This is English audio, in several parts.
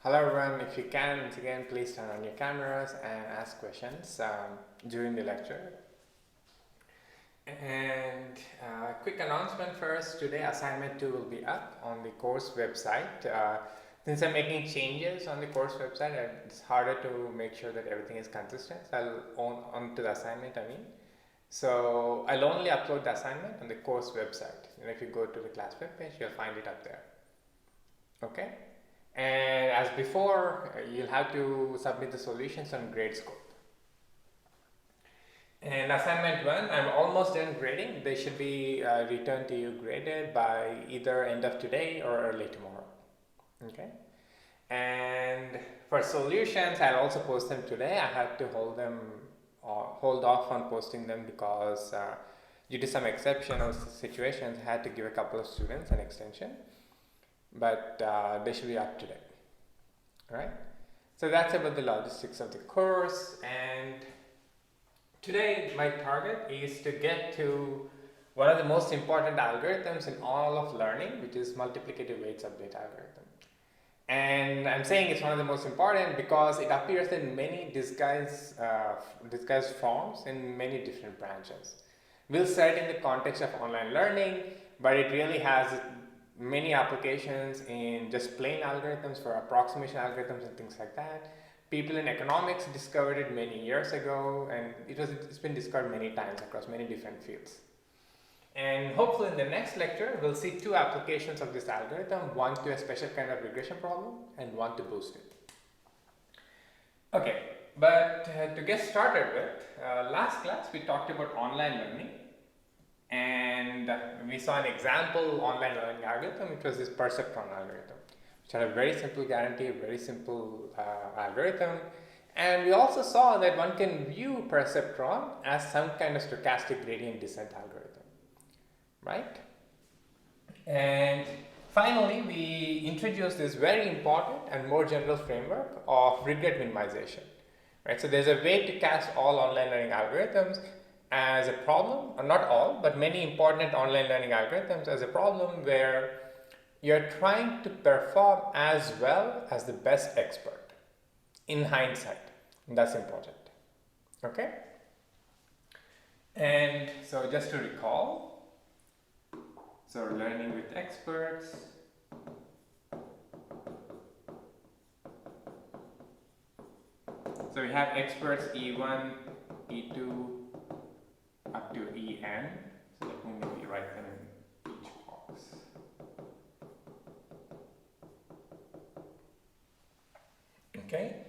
Hello everyone, if you can, once again, please turn on your cameras and ask questions during the lecture. And quick announcement first, today assignment 2 will be up on the course website. Since I'm making changes on the course website, it's harder to make sure that everything is consistent. So I'll own onto the assignment, So I'll only upload the assignment on the course website. And if you go to the class webpage, you'll find it up there. Okay? And as before, you'll have to submit the solutions on GradeScope. And assignment 1, I'm almost done grading. They should be returned to you graded by either end of today or early tomorrow. Okay. And for solutions, I'll also post them today. I have to hold off on posting them because due to some exceptional situations, I had to give a couple of students an extension. But they should be up today. All right. So that's about the logistics of the course. And today my target is to get to one of the most important algorithms in all of learning, which is multiplicative weights update algorithm. And I'm saying it's one of the most important because it appears in many disguised forms in many different branches. We'll say it in the context of online learning, but it really has many applications in just plain algorithms for approximation algorithms and things like that. People in economics discovered it many years ago, and it's been discovered many times across many different fields. And hopefully in the next lecture, we'll see two applications of this algorithm, one to a special kind of regression problem and one to boost it. Okay, but to get started with, last class we talked about online learning. And we saw an example online learning algorithm, which was this perceptron algorithm, which had a very simple guarantee, a very simple algorithm. And we also saw that one can view perceptron as some kind of stochastic gradient descent algorithm, right? And finally, we introduced this very important and more general framework of regret minimization, right? So there's a way to cast all online learning algorithms as a problem, or not all, but many important online learning algorithms as a problem where you're trying to perform as well as the best expert in hindsight. And that's important. Okay? And so just to recall, so learning with experts. So we have experts E1, E2, up to En, so let me maybe write them in each box. Okay,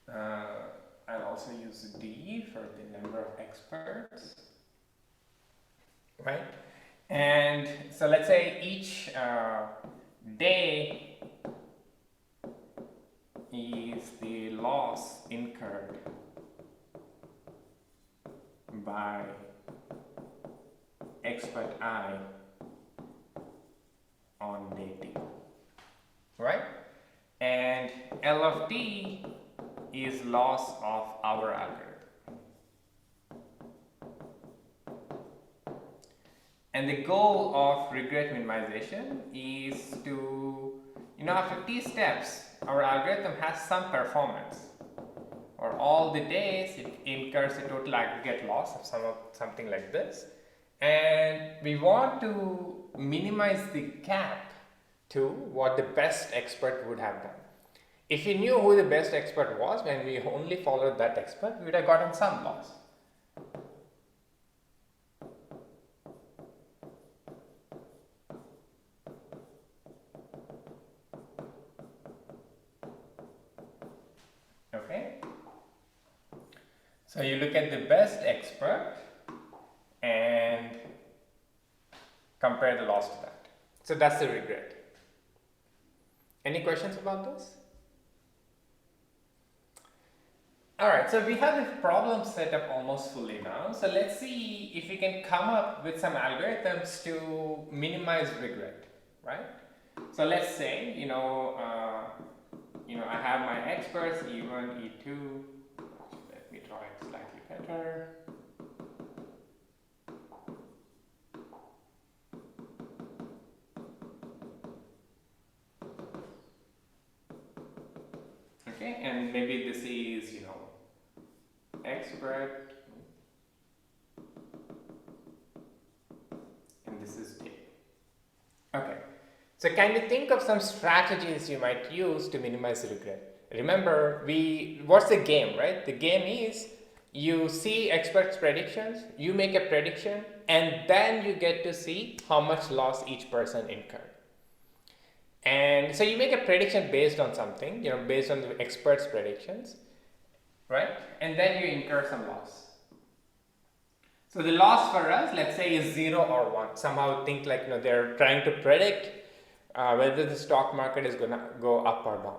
I'll also use D for the number of experts, right? And so let's say each day is the loss incurred by expert I on day T, right? And L of T is loss of our algorithm. And the goal of regret minimization is to, after T steps, our algorithm has some performance. Or all the days it incurs a total aggregate loss of something like this. And we want to minimize the gap to what the best expert would have done. If we knew who the best expert was, when we only followed that expert, we would have gotten some loss. Okay? So you look at the best expert and compare the loss to that. So that's the regret. Any questions about this? Alright, so we have the problem set up almost fully now. So let's see if we can come up with some algorithms to minimize regret, right? So let's say, I have my experts E1, E2. Let me draw it slightly better. Okay, and maybe this is, expert, and this is D. Okay, so can you think of some strategies you might use to minimize regret? Remember, what's the game, right? The game is you see experts' predictions, you make a prediction, and then you get to see how much loss each person incurred. And so you make a prediction based on something, based on the experts' predictions, right? And then you incur some loss. So the loss for us, let's say, is 0 or 1. Somehow think like, they're trying to predict whether the stock market is going to go up or down.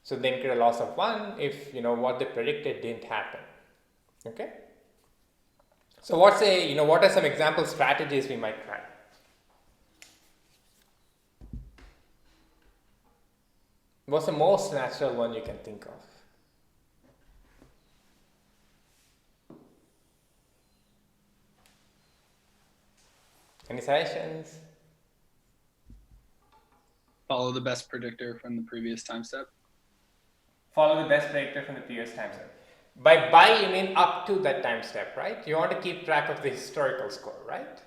So they incur a loss of 1 if, what they predicted didn't happen. Okay? So what are some example strategies we might try? What's the most natural one you can think of? Any suggestions? Follow the best predictor from the previous time step. Follow the best predictor from the previous time step. By you mean up to that time step, right? You want to keep track of the historical score, right?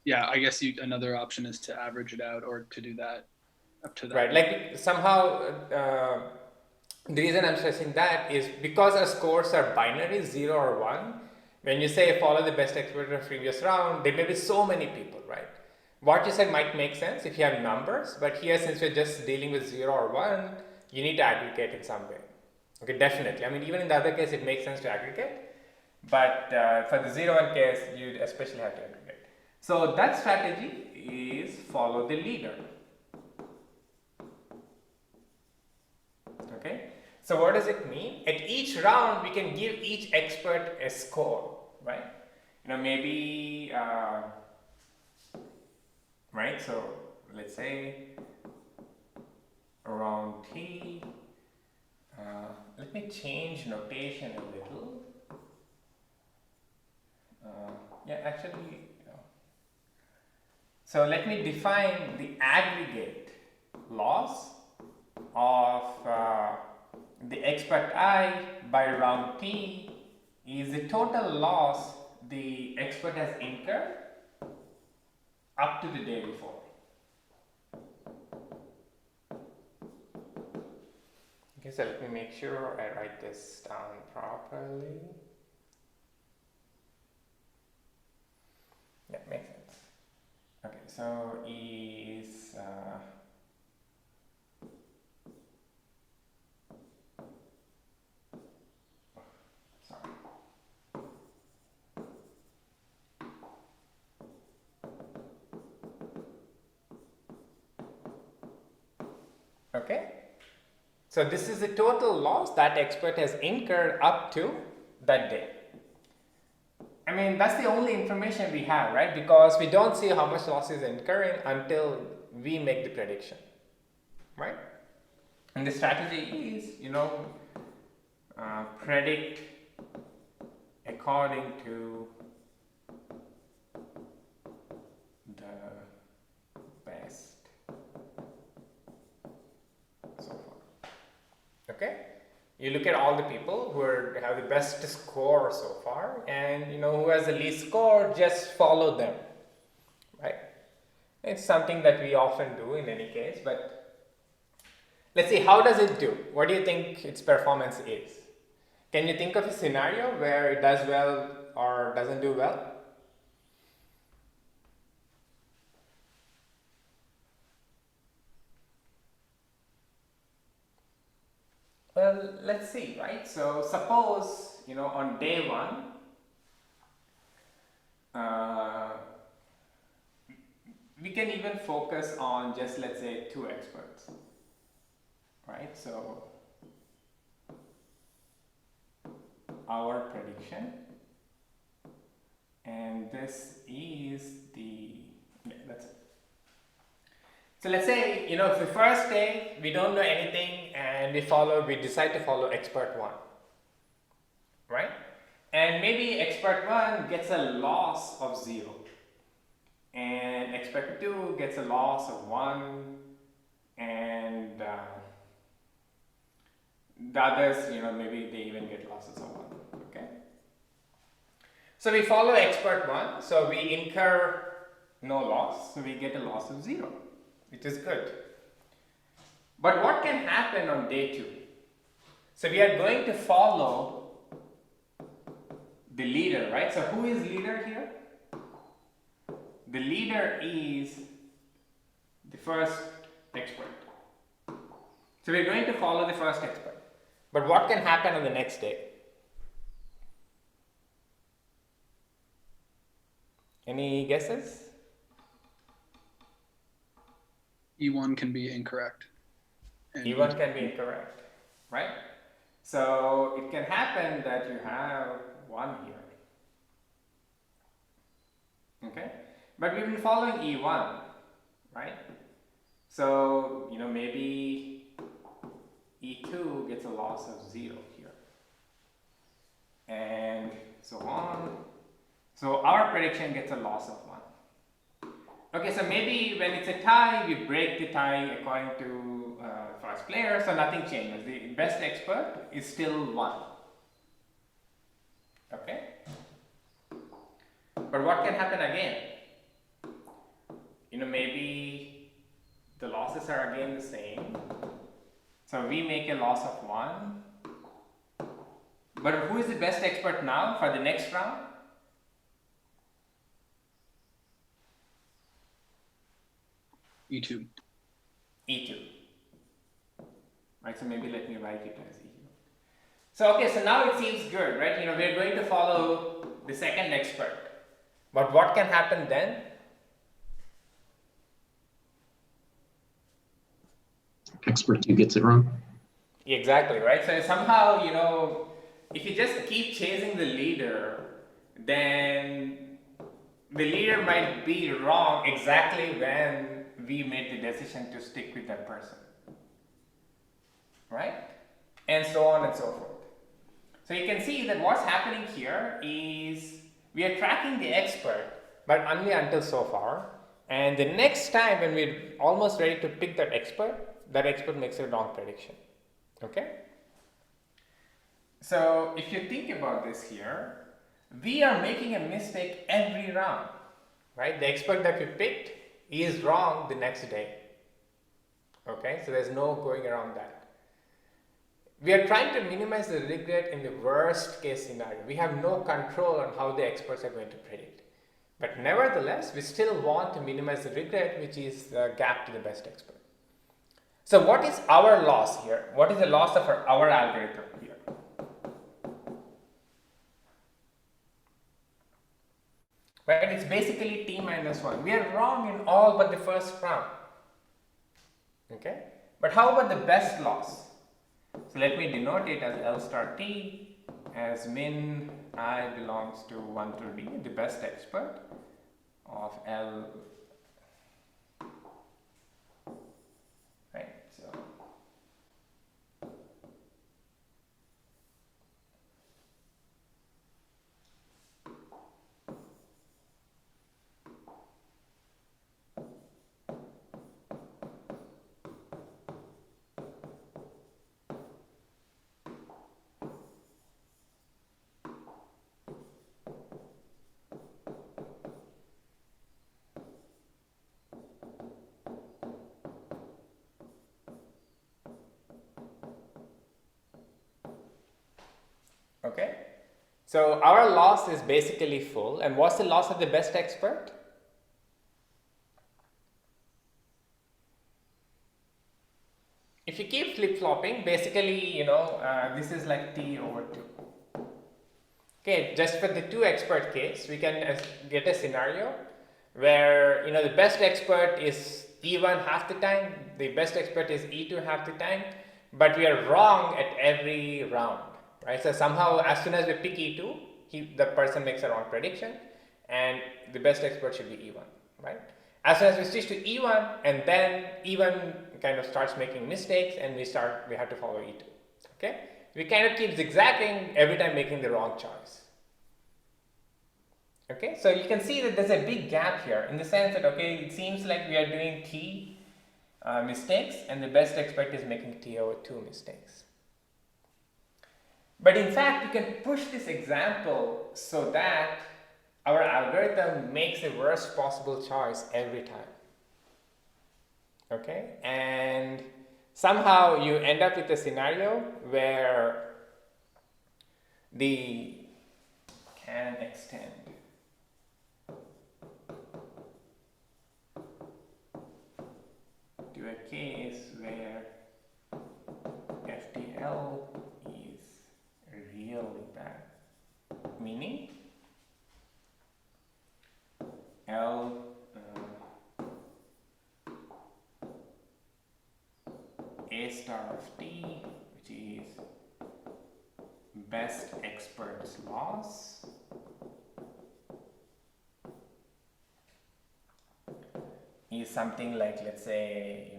Yeah, I guess another option is to average it out or to do that up to that. Right, like somehow the reason I'm stressing that is because our scores are binary, 0 or 1. When you say follow the best expert of previous round, there may be so many people, right? What you said might make sense if you have numbers, but here since we're just dealing with 0 or 1, you need to aggregate in some way. Okay, definitely. I mean, even in the other case, it makes sense to aggregate, but for the 0 1 case, you especially have to aggregate. So that strategy is follow the leader. Okay, so what does it mean? At each round, we can give each expert a score, right? Maybe, right? So let's say around T. Let me change notation a little. Yeah, actually, so let me define the aggregate loss of the expert I by round T is the total loss the expert has incurred up to the day before. Okay, so let me make sure I write this down properly. Yeah, makes sense. Okay, so is sorry. Okay, so this is the total loss that expert has incurred up to that day. I mean, that's the only information we have, right? Because we don't see how much loss is incurring until we make the prediction, right? And the strategy is, predict according to the best so far. Okay? You look at all the people who have the best score so far, and who has the least score, just follow them, right? It's something that we often do in any case, but let's see, how does it do? What do you think its performance is? Can you think of a scenario where it does well or doesn't do well? Well, let's see, right? So suppose, on day 1, we can even focus on just, let's say, 2 experts, right? So our prediction, and this is that's it. So let's say, if the first day we don't know anything and we decide to follow expert 1, right? And maybe expert 1 gets a loss of 0, and expert 2 gets a loss of 1, and The others, maybe they even get losses of 1. Okay. So we follow expert 1. So we incur no loss. So we get a loss of 0, which is good. But what can happen on day 2? So we are going to follow the leader, right? So who is leader here? The leader is the first expert. So we're going to follow the first expert. But what can happen on the next day? Any guesses? E1 can be incorrect. E1 can be incorrect, right? So it can happen that you have 1 here. Okay? But we've been following E1, right? So, maybe E2 gets a loss of 0 here. And so on. So our prediction gets a loss of 1. Okay, so maybe when it's a tie, we break the tie according to first player, so nothing changes. The best expert is still 1. Okay? But what can happen again? Maybe the losses are again the same. So we make a loss of 1. But who is the best expert now for the next round? E2. E2. Right, so maybe let me write it as E2. So okay, so now it seems good, right? We're going to follow the second expert. But what can happen then? Expert 2 gets it wrong. Exactly, right? So somehow, if you just keep chasing the leader, then the leader might be wrong exactly when we made the decision to stick with that person. Right? And so on and so forth. So you can see that what's happening here is we are tracking the expert, but only until so far. And the next time when we're almost ready to pick that expert makes a wrong prediction. Okay? So if you think about this here, we are making a mistake every round, right? The expert that we picked is wrong the next day. Okay? So there's no going around that. We are trying to minimize the regret in the worst case scenario. We have no control on how the experts are going to predict. But nevertheless, we still want to minimize the regret, which is the gap to the best expert. So what is our loss here? What is the loss of our algorithm here? Right? It's basically t minus 1. We are wrong in all but the first round. Okay? But how about the best loss? So let me denote it as L star t, as min I belongs to 1 to d, the best expert of L. Right? So okay. So our loss is basically full. And what's the loss of the best expert? If you keep flip-flopping, basically, this is like t over 2. Okay, just for the 2 expert case, we can get a scenario where, the best expert is E1 half the time, the best expert is E2 half the time, but we are wrong at every round, right? So somehow, as soon as we pick E2, the person makes a wrong prediction, and the best expert should be E1, right? As soon as we switch to E1, and then E1 kind of starts making mistakes, and we have to follow E2, okay? We kind of keep zigzagging every time making the wrong choice. Okay, so you can see that there's a big gap here in the sense that, okay, it seems like we are doing t mistakes and the best expert is making t over 2 mistakes. But in fact, you can push this example so that our algorithm makes the worst possible choice every time. Okay? And somehow you end up with a scenario where the can extend to a case where FTL is really bad, meaning L A star of T, which is best expert's loss, is something like, let's say,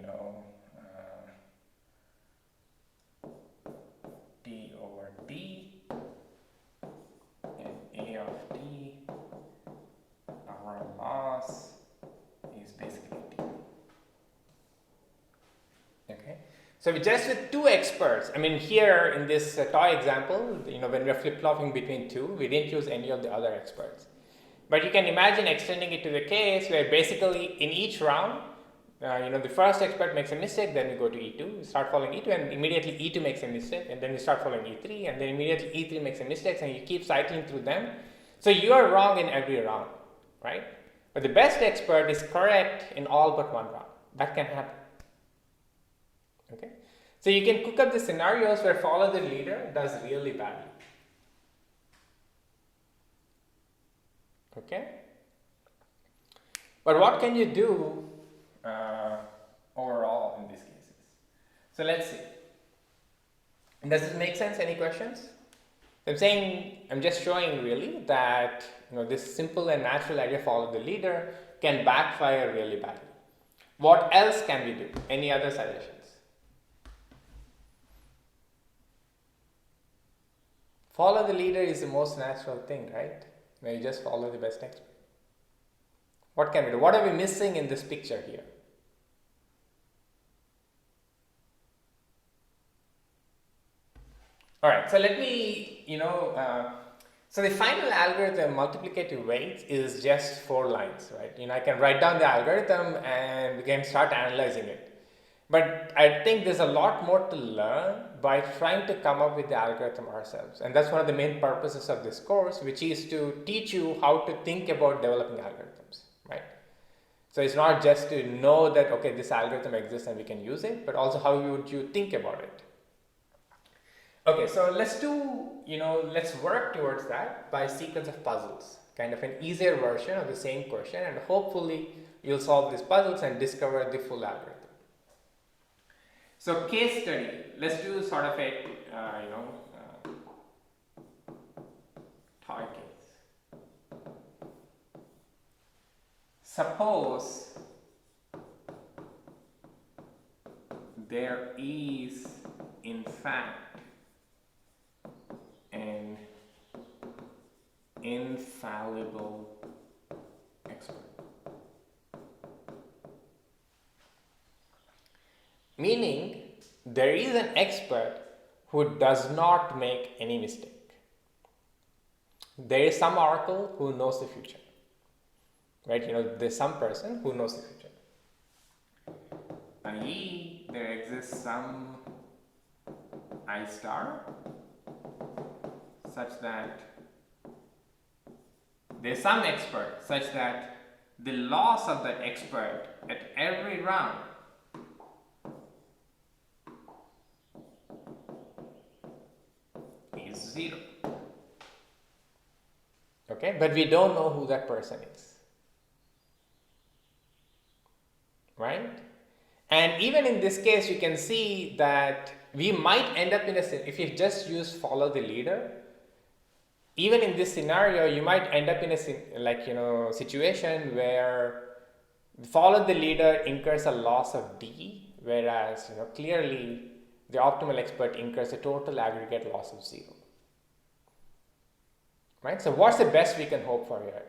T over T, and A of T, our loss is basically T. Okay, so we just with two experts. I mean, here in this toy example, when we're flip-flopping between two, we didn't use any of the other experts. But you can imagine extending it to the case where basically in each round, the first expert makes a mistake, then we go to E2, we start following E2, and immediately E2 makes a mistake, and then we start following E3, and then immediately E3 makes a mistake, and you keep cycling through them. So you are wrong in every round, right? But the best expert is correct in all but one round. That can happen. Okay? So you can cook up the scenarios where follow the leader does really badly. Okay? But what can you do overall in these cases? So let's see. Does this make sense? Any questions? I'm just showing really that this simple and natural idea follow the leader can backfire really badly. What else can we do? Any other suggestions? Follow the leader is the most natural thing, right? Where you just follow the best expert. What can we do? What are we missing in this picture here? All right, so let me, so the final algorithm, multiplicative weights, is just 4 lines, right? I can write down the algorithm and we can start analyzing it. But I think there's a lot more to learn by trying to come up with the algorithm ourselves. And that's one of the main purposes of this course, which is to teach you how to think about developing algorithms, right? So it's not just to know that, okay, this algorithm exists and we can use it, but also how would you think about it? Okay, so let's work towards that by a sequence of puzzles, kind of an easier version of the same question, and hopefully you'll solve these puzzles and discover the full algorithm. So case study, let's do sort of a, toy case. Suppose there is, in fact, an infallible expert. Meaning, there is an expert who does not make any mistake. There is some oracle who knows the future. Right? There's some person who knows the future. I.e., there exists some I star such that there's some expert such that the loss of that expert at every round is 0. Okay, but we don't know who that person is. Right? And even in this case, you can see that we might end up in if you just use follow the leader, even in this scenario, you might end up in a situation where follow the incur incurs a loss of D, whereas clearly the optimal expert incurs a total aggregate loss of 0. Right? So what's the best we can hope for here?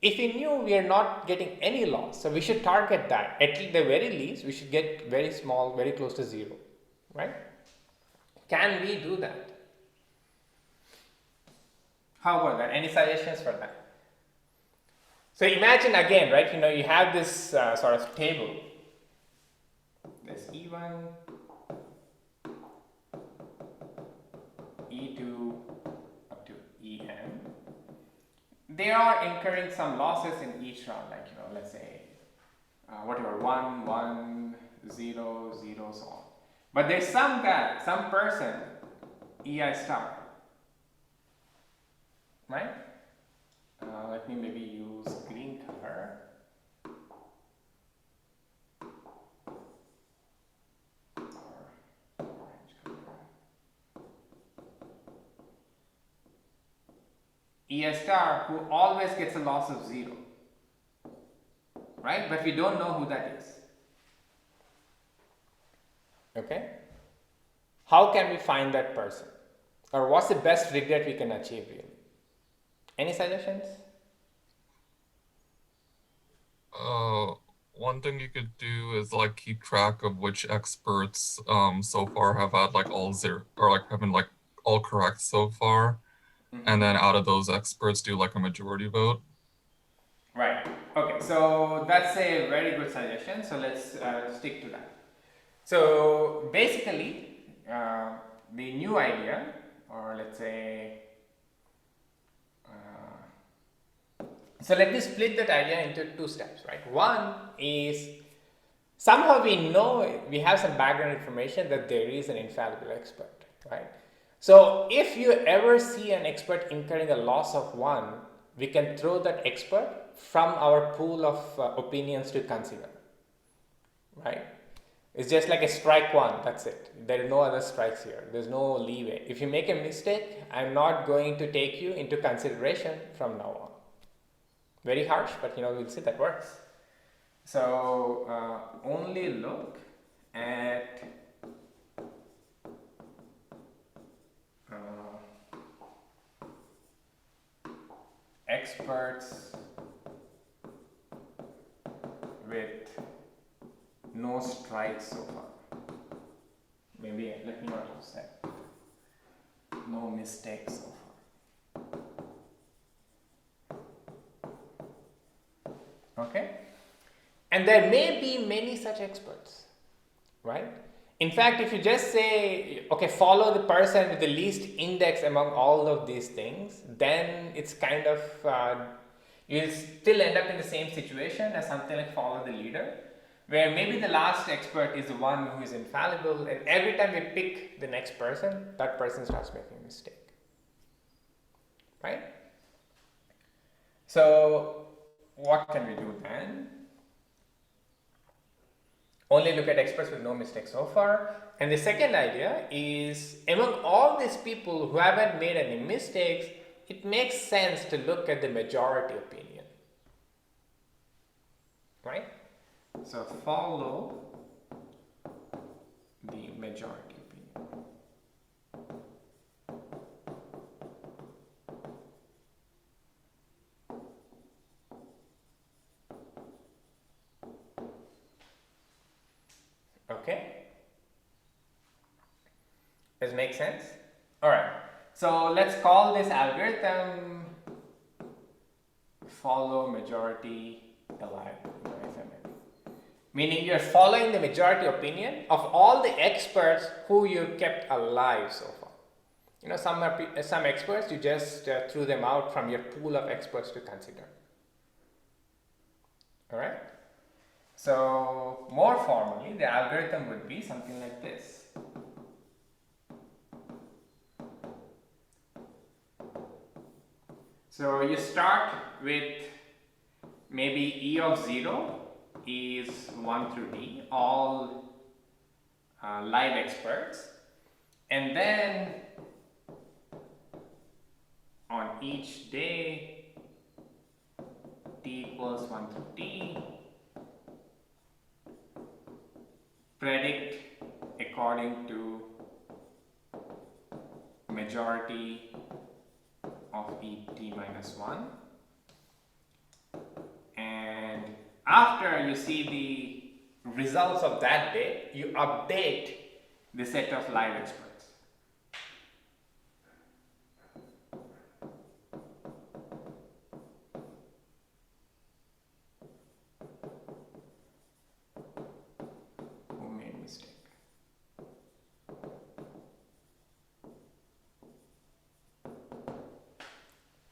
If we knew we are not getting any loss, so we should target that. At the very least, we should get very small, very close to 0. Right? Can we do that? How about that? Any suggestions for that? So imagine again, right? You have this sort of table. There's E1, E2, up to En. They are incurring some losses in each round, like let's say whatever 1, 1, 0, 0, so on. But there's some guy, some person, Ei star, right? Let me maybe use green color. Or orange color. Ei star who always gets a loss of 0, right? But we don't know who that is. Okay? How can we find that person? Or what's the best regret we can achieve really? Any suggestions? One thing you could do is like keep track of which experts so far have had like all zero or like have been like all correct so far, and then out of those experts do like a majority vote. Right. Okay. So that's a very good suggestion. So let's stick to that. So basically, the new idea, or let's say, so let me split that idea into 2 steps, right? One is somehow we know, we have some background information that there is an infallible expert, right? So if you ever see an expert incurring a loss of 1, we can throw that expert from our pool of opinions to consider, right? It's just like a strike 1, that's it. There are no other strikes here. There's no leeway. If you make a mistake, I'm not going to take you into consideration from now on. Very harsh, but we'll see that works. So only look at experts with no strikes so far. Maybe let me not use that. No mistakes so far. Okay? And there may be many such experts, right? In fact, if you just say, okay, follow the person with the least index among all of these things, then it's kind of, you'll still end up in the same situation as something like follow the leader, where maybe the last expert is the one who is infallible, and every time we pick the next person, that person starts making a mistake, right? So what can we do then? Only look at experts with no mistakes so far. And the second idea is, among all these people who haven't made any mistakes, it makes sense to look at the majority opinion, right? So follow the majority opinion. Okay? Does it make sense? Alright, so let's call this algorithm follow majority alive, meaning you're following the majority opinion of all the experts who you kept alive so far. Some experts you just threw them out from your pool of experts to consider. Alright? So more formally, the algorithm would be something like this. So you start with maybe E of 0 is 1 through D, all live experts, and then on each day T equals 1 through T, predict according to majority of T minus 1, and after you see the results of that day, you update the set of live experts.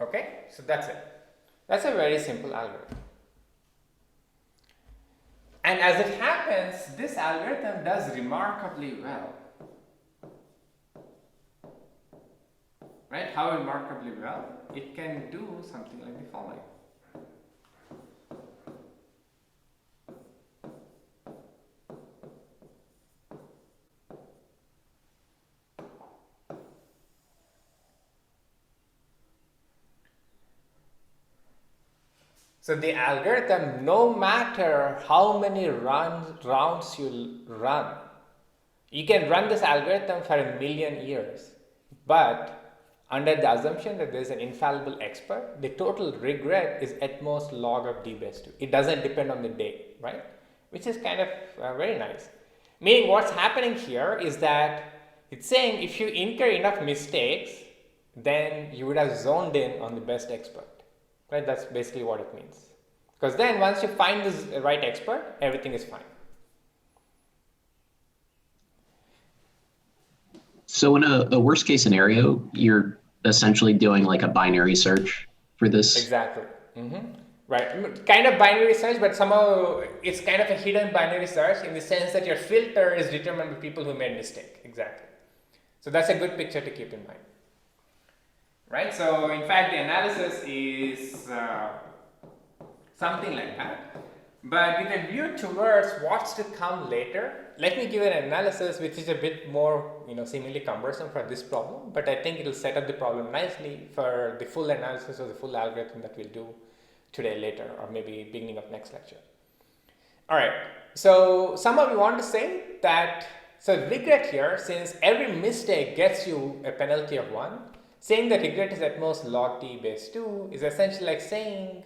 Okay, so that's it. That's a very simple algorithm. And as it happens, this algorithm does remarkably well. Right? How remarkably well? It can do something like the following. So the algorithm, no matter how many rounds you run, you can run this algorithm for 1,000,000 years, but under the assumption that there is an infallible expert, the total regret is at most log of d base 2. It doesn't depend on the day, right? Which is kind of very nice. Meaning what's happening here is that it's saying if you incur enough mistakes, then you would have zoned in on the best expert. Right, that's basically what it means. Because then once you find this right expert, everything is fine. So in a worst case scenario, you're essentially doing like a binary search for this. Exactly. Right. Kind of binary search, but somehow it's kind of a hidden binary search in the sense that your filter is determined by people who made mistake. Exactly. So that's a good picture to keep in mind. Right, so in fact the analysis is something like that, but with a view towards what's to come later, let me give an analysis which is a bit more seemingly cumbersome for this problem, but I think it will set up the problem nicely for the full analysis of the full algorithm that we'll do today later, or maybe beginning of next lecture. Alright, so somehow we want to say that, so regret here, since every mistake gets you a penalty of 1, saying that regret is at most log t base 2 is essentially like saying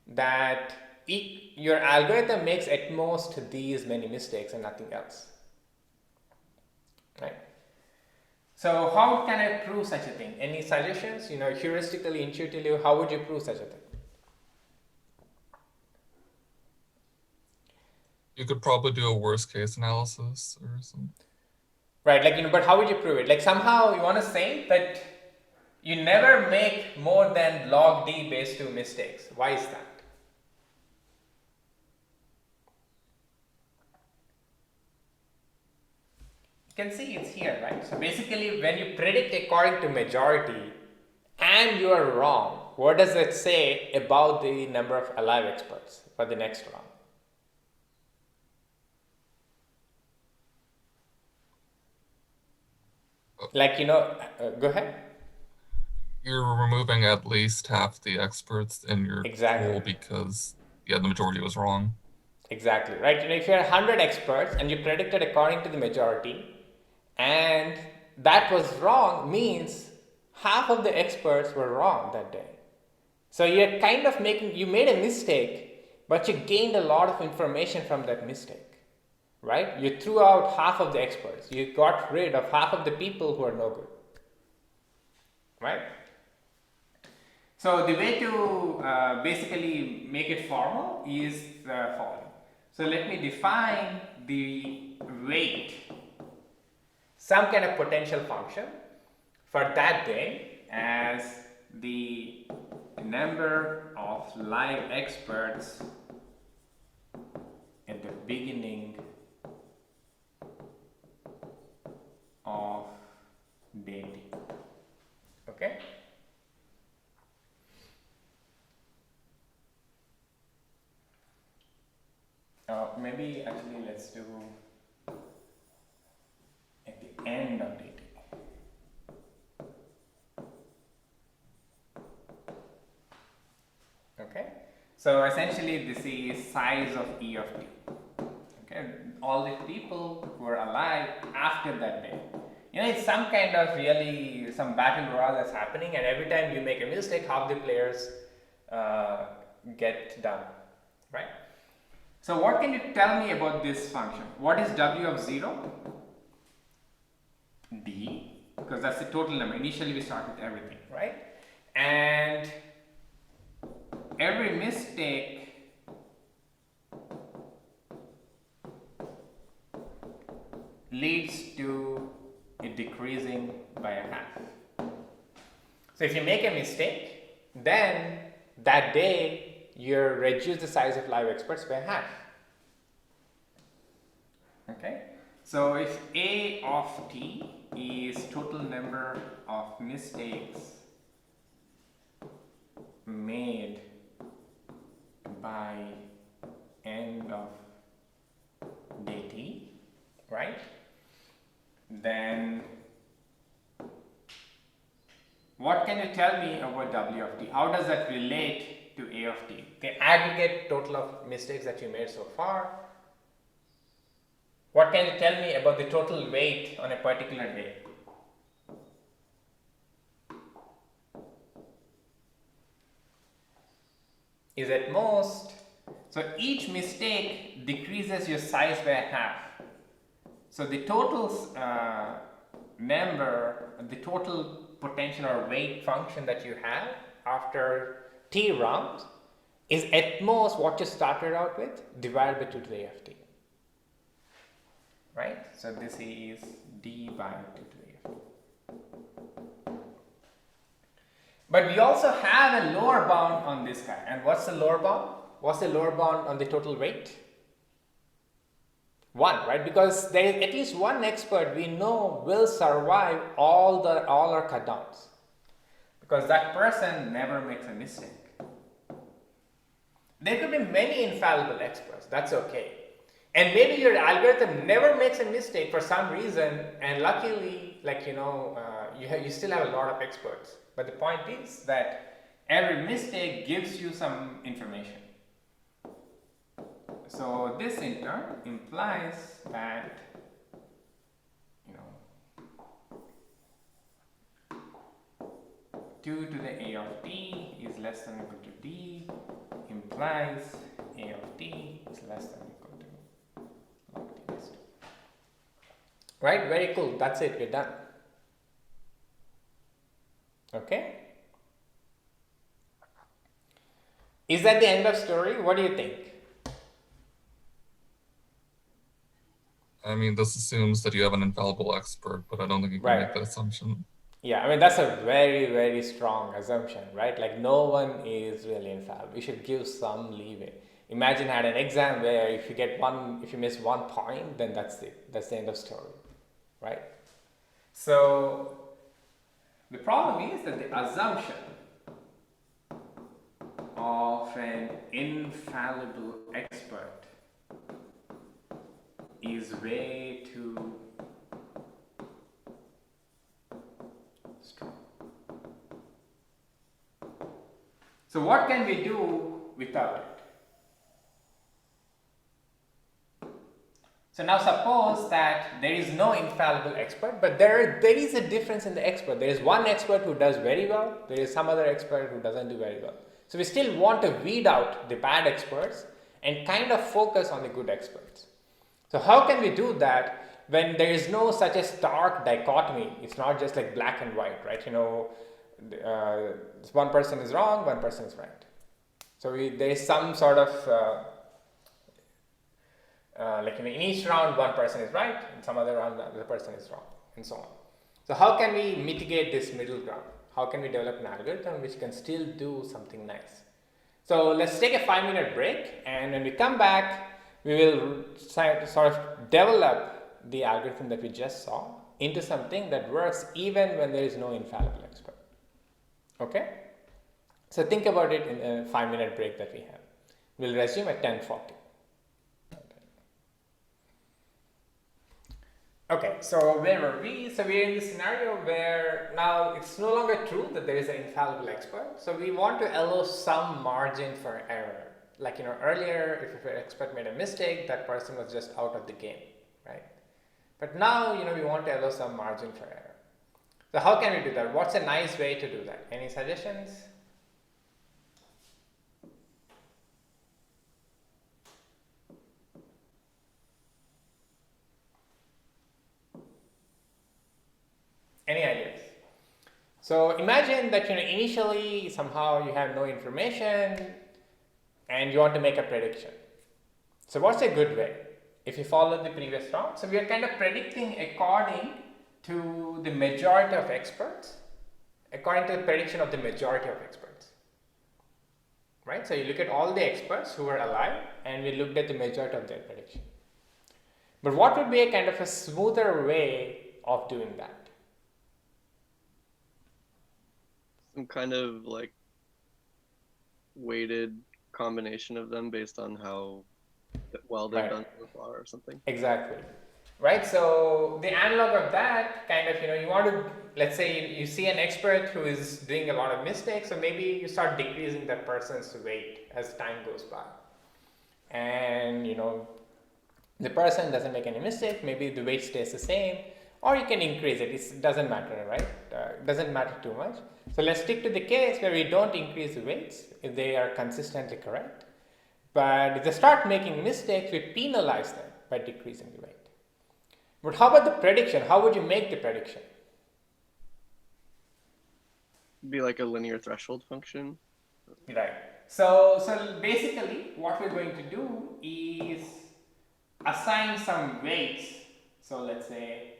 that your algorithm makes at most these many mistakes and nothing else. Right? So how can I prove such a thing? Any suggestions? Heuristically, intuitively, how would you prove such a thing? You could probably do a worst case analysis or something. Right, but how would you prove it? Like somehow you want to say that you never make more than log d base 2 mistakes. Why is that? You can see it's here, right? So basically when you predict according to majority and you are wrong, what does it say about the number of alive experts for the next round? Like, go ahead. You're removing at least half the experts in your Exactly. pool because the majority was wrong. Exactly, right? If you have 100 experts and you predicted according to the majority and that was wrong, means half of the experts were wrong that day. So you're kind of you made a mistake, but you gained a lot of information from that mistake, right? You threw out half of the experts. You got rid of half of the people who are no good, right? So the way to basically make it formal is the following. So let me define the weight, some kind of potential function for that day as the number of live experts at the beginning of day t. Okay? Maybe actually let's do at the end of day t. Okay, so essentially this is size of E of t. Okay, all the people who are alive after that day. It's some kind of really some battle royale that's happening, and every time you make a mistake, half the players get done, right? So what can you tell me about this function? What is W of 0? D, because that's the total number. Initially we start with everything, right? And every mistake leads to it decreasing by a half. So if you make a mistake, then that day you reduce the size of live experts by half. Okay, so if A of t is total number of mistakes made by end of day t, right? Then what can you tell me about W of t? How does that relate to A of t? The aggregate total of mistakes that you made so far. What can you tell me about the total weight on a particular day? Is at most, so each mistake decreases your size by a half. So the total number, the total potential or weight function that you have after t rounds is at most what you started out with divided by 2 to the a of t. Right? So this is d by 2 to the a of t. But we also have a lower bound on this guy. And what's the lower bound? What's the lower bound on the total weight? 1, right? Because there is at least one expert we know will survive all our cut downs. Because that person never makes a mistake. There could be many infallible experts. That's okay. And maybe your algorithm never makes a mistake for some reason, and luckily, like you still have a lot of experts. But the point is that every mistake gives you some information. So this in turn implies that 2 to the a of t is less than or equal to d implies a of t is less than or equal to log t plus 2. Right? Very cool. That's it. We're done. Okay? Is that the end of story? What do you think? I mean, this assumes that you have an infallible expert, but I don't think you can make that assumption. Yeah, I mean, that's a very, very strong assumption, right? Like, no one is really infallible. We should give some leeway. Imagine had an exam where if you miss 1 point, then that's it. That's the end of story, right? So the problem is that the assumption of an infallible expert is way too strong. So what can we do without it? So now suppose that there is no infallible expert, but there is a difference in the expert. There is one expert who does very well, there is some other expert who doesn't do very well. So we still want to weed out the bad experts and kind of focus on the good experts. So how can we do that when there is no such a stark dichotomy? It's not just like black and white, right? One person is wrong, one person is right. So there is some sort of in each round one person is right, in some other round the other person is wrong, and so on. So how can we mitigate this middle ground? How can we develop an algorithm which can still do something nice? So let's take a 5-minute break, and when we come back, we will sort of develop the algorithm that we just saw into something that works even when there is no infallible expert. Okay? So think about it in a 5-minute break that we have. We'll resume at 10:40. Okay, so where were we? So we're in this scenario where now it's no longer true that there is an infallible expert. So we want to allow some margin for error. Like, earlier, if an expert made a mistake, that person was just out of the game, right? But now, we want to allow some margin for error. So how can we do that? What's a nice way to do that? Any suggestions? Any ideas? So imagine that, initially somehow you have no information and you want to make a prediction. So what's a good way? If you follow the previous round, so we are kind of predicting according to the majority of experts, according to the prediction of the majority of experts. right? So you look at all the experts who were alive, and we looked at the majority of their prediction. But what would be a kind of a smoother way of doing that? Some kind of like weighted combination of them based on how well they've Right. done so far or something. Exactly. Right. So the analog of that kind of, you want to, let's say you see an expert who is doing a lot of mistakes, so maybe you start decreasing that person's weight as time goes by. And, the person doesn't make any mistake, maybe the weight stays the same, or you can increase it. It doesn't matter, right? It doesn't matter too much. So let's stick to the case where we don't increase the weights if they are consistently correct. But if they start making mistakes, we penalize them by decreasing the weight. But how about the prediction? How would you make the prediction? Be like a linear threshold function. Right. So basically, what we're going to do is assign some weights. So let's say,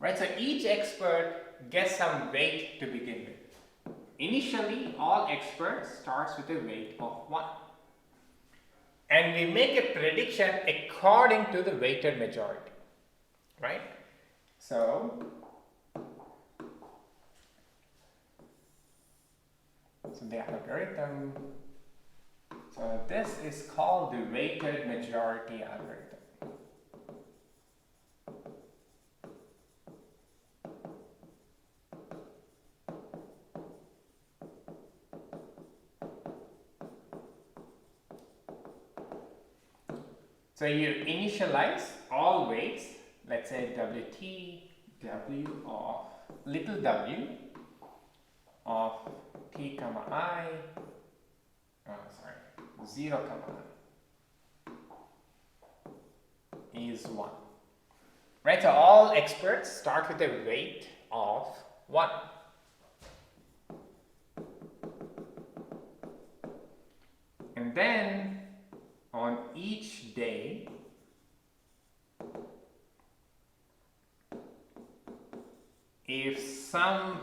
right, so each expert gets some weight to begin with. Initially, all experts starts with a weight of 1. And we make a prediction according to the weighted majority, right? So the algorithm, so this is called the weighted majority algorithm. So you initialize all weights, let's say WT, W of little w of t comma I, 0 comma I is 1. Right, so all experts start with a weight of 1. And then on each day, if some,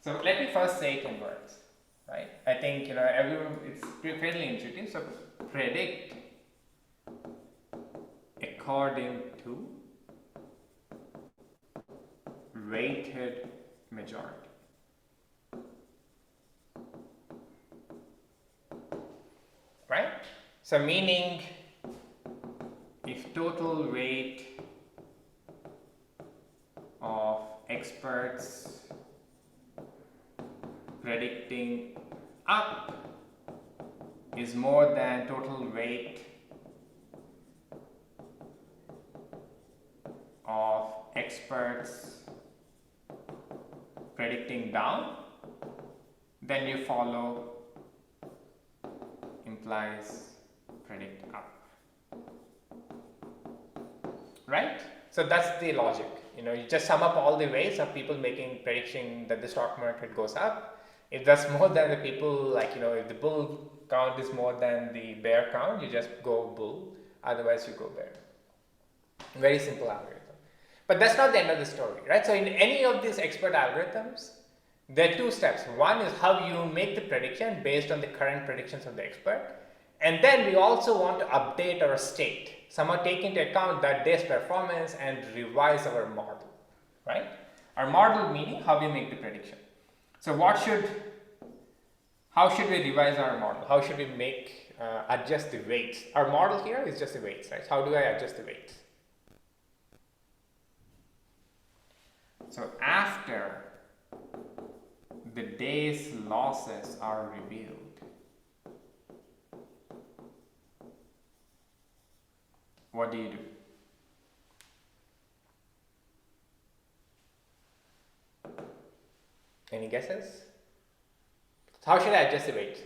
so let me first say it in words, right? I think, everyone, it's fairly intuitive. So predict according to weighted majority. Right? So meaning, if total weight of experts predicting up is more than total weight of experts predicting down, then you follow implies predict up. Right? So that's the logic. You just sum up all the ways of people making prediction that the stock market goes up. If that's more than the people, if the bull count is more than the bear count, you just go bull. Otherwise, you go bear. Very simple algorithm. But that's not the end of the story, right? So in any of these expert algorithms, there are 2 steps. One is how you make the prediction based on the current predictions of the expert. And then we also want to update our state, somehow take into account that day's performance and revise our model, right? Our model meaning how we make the prediction. So how should we revise our model? How should we adjust the weights? Our model here is just the weights, right? How do I adjust the weights? So after the day's losses are revealed, what do you do? Any guesses? How should I adjust the weights?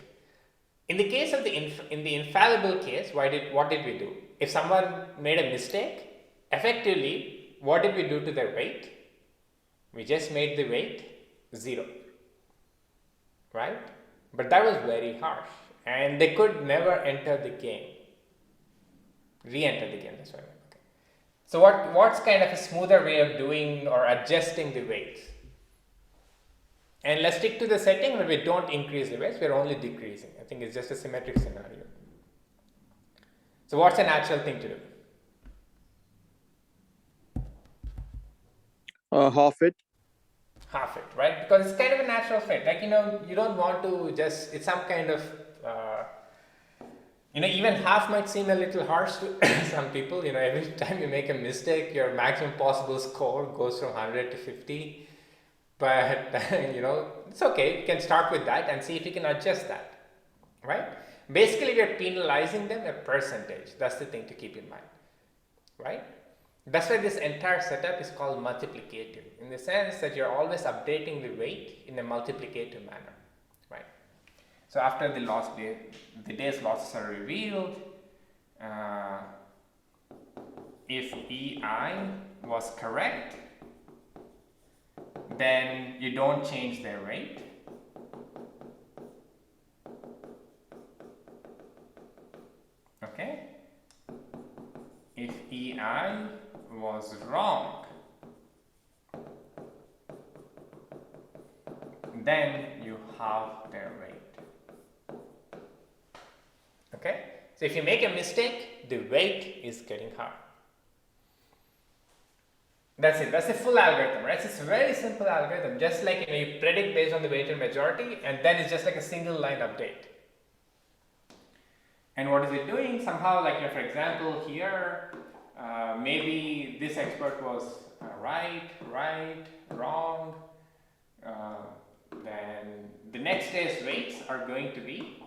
In the case of in the infallible case, what did we do? If someone made a mistake, effectively, what did we do to their weight? We just made the weight 0, right? But that was very harsh, and they could never enter the game. Re-enter the game, that's what I meant. Okay. So what's kind of a smoother way of doing or adjusting the weights? And let's stick to the setting where we don't increase the weights, we're only decreasing. I think it's just a symmetric scenario. So what's a natural thing to do? Half it. Half it, right? Because it's kind of a natural fit. Like, you don't want to just, it's some kind of, even half might seem a little harsh to some people. Every time you make a mistake, your maximum possible score goes from 100 to 50. But, it's okay. You can start with that and see if you can adjust that, right? Basically, we are penalizing them a percentage. That's the thing to keep in mind, right? That's why this entire setup is called multiplicative, in the sense that you're always updating the weight in a multiplicative manner, right? So after the day's losses are revealed, if EI was correct, then you don't change their weight. Okay? If EI was wrong, then you halve their weight. Okay? So if you make a mistake, the weight is getting halved. That's it. That's the full algorithm, right? It's a very simple algorithm. Just like you predict based on the weighted majority, and then it's just like a single line update. And what is it doing? Somehow, like for example, here, maybe this expert was right, wrong. Then the next day's weights are going to be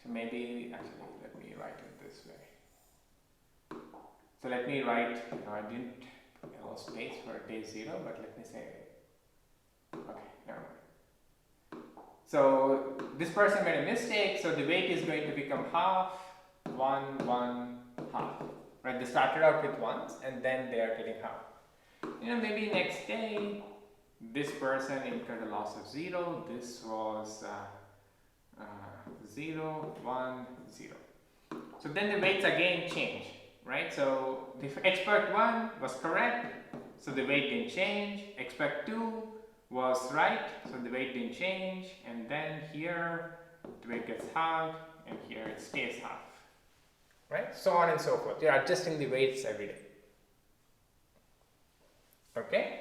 so maybe actually let me write it this way. So let me write. I didn't allow space for day 0, but let me say. Okay, never mind. So this person made a mistake, so the weight is going to become half, 1, 1, half. Right? They started out with ones and then they are getting half. Maybe next day, this person incurred a loss of 0. This was 0, 1, 0. So then the weights again change, right? So the expert 1 was correct, so the weight didn't change. Expert 2 was right, so the weight didn't change, and then here the weight gets halved, and here it stays half, right? So on and so forth. You're adjusting the weights every day. Okay?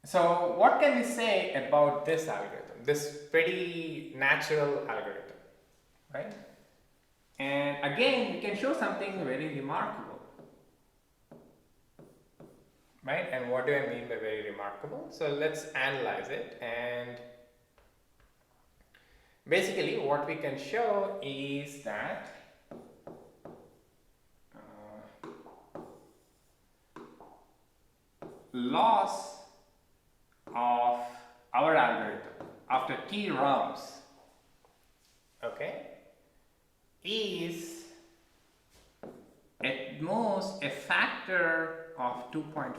So what can we say about this algorithm, this pretty natural algorithm, right? And again, we can show something very remarkable. Right? And what do I mean by very remarkable? So let's analyze it. And basically what we can show is that loss of our algorithm after t rounds, okay, is at most a factor of 2.4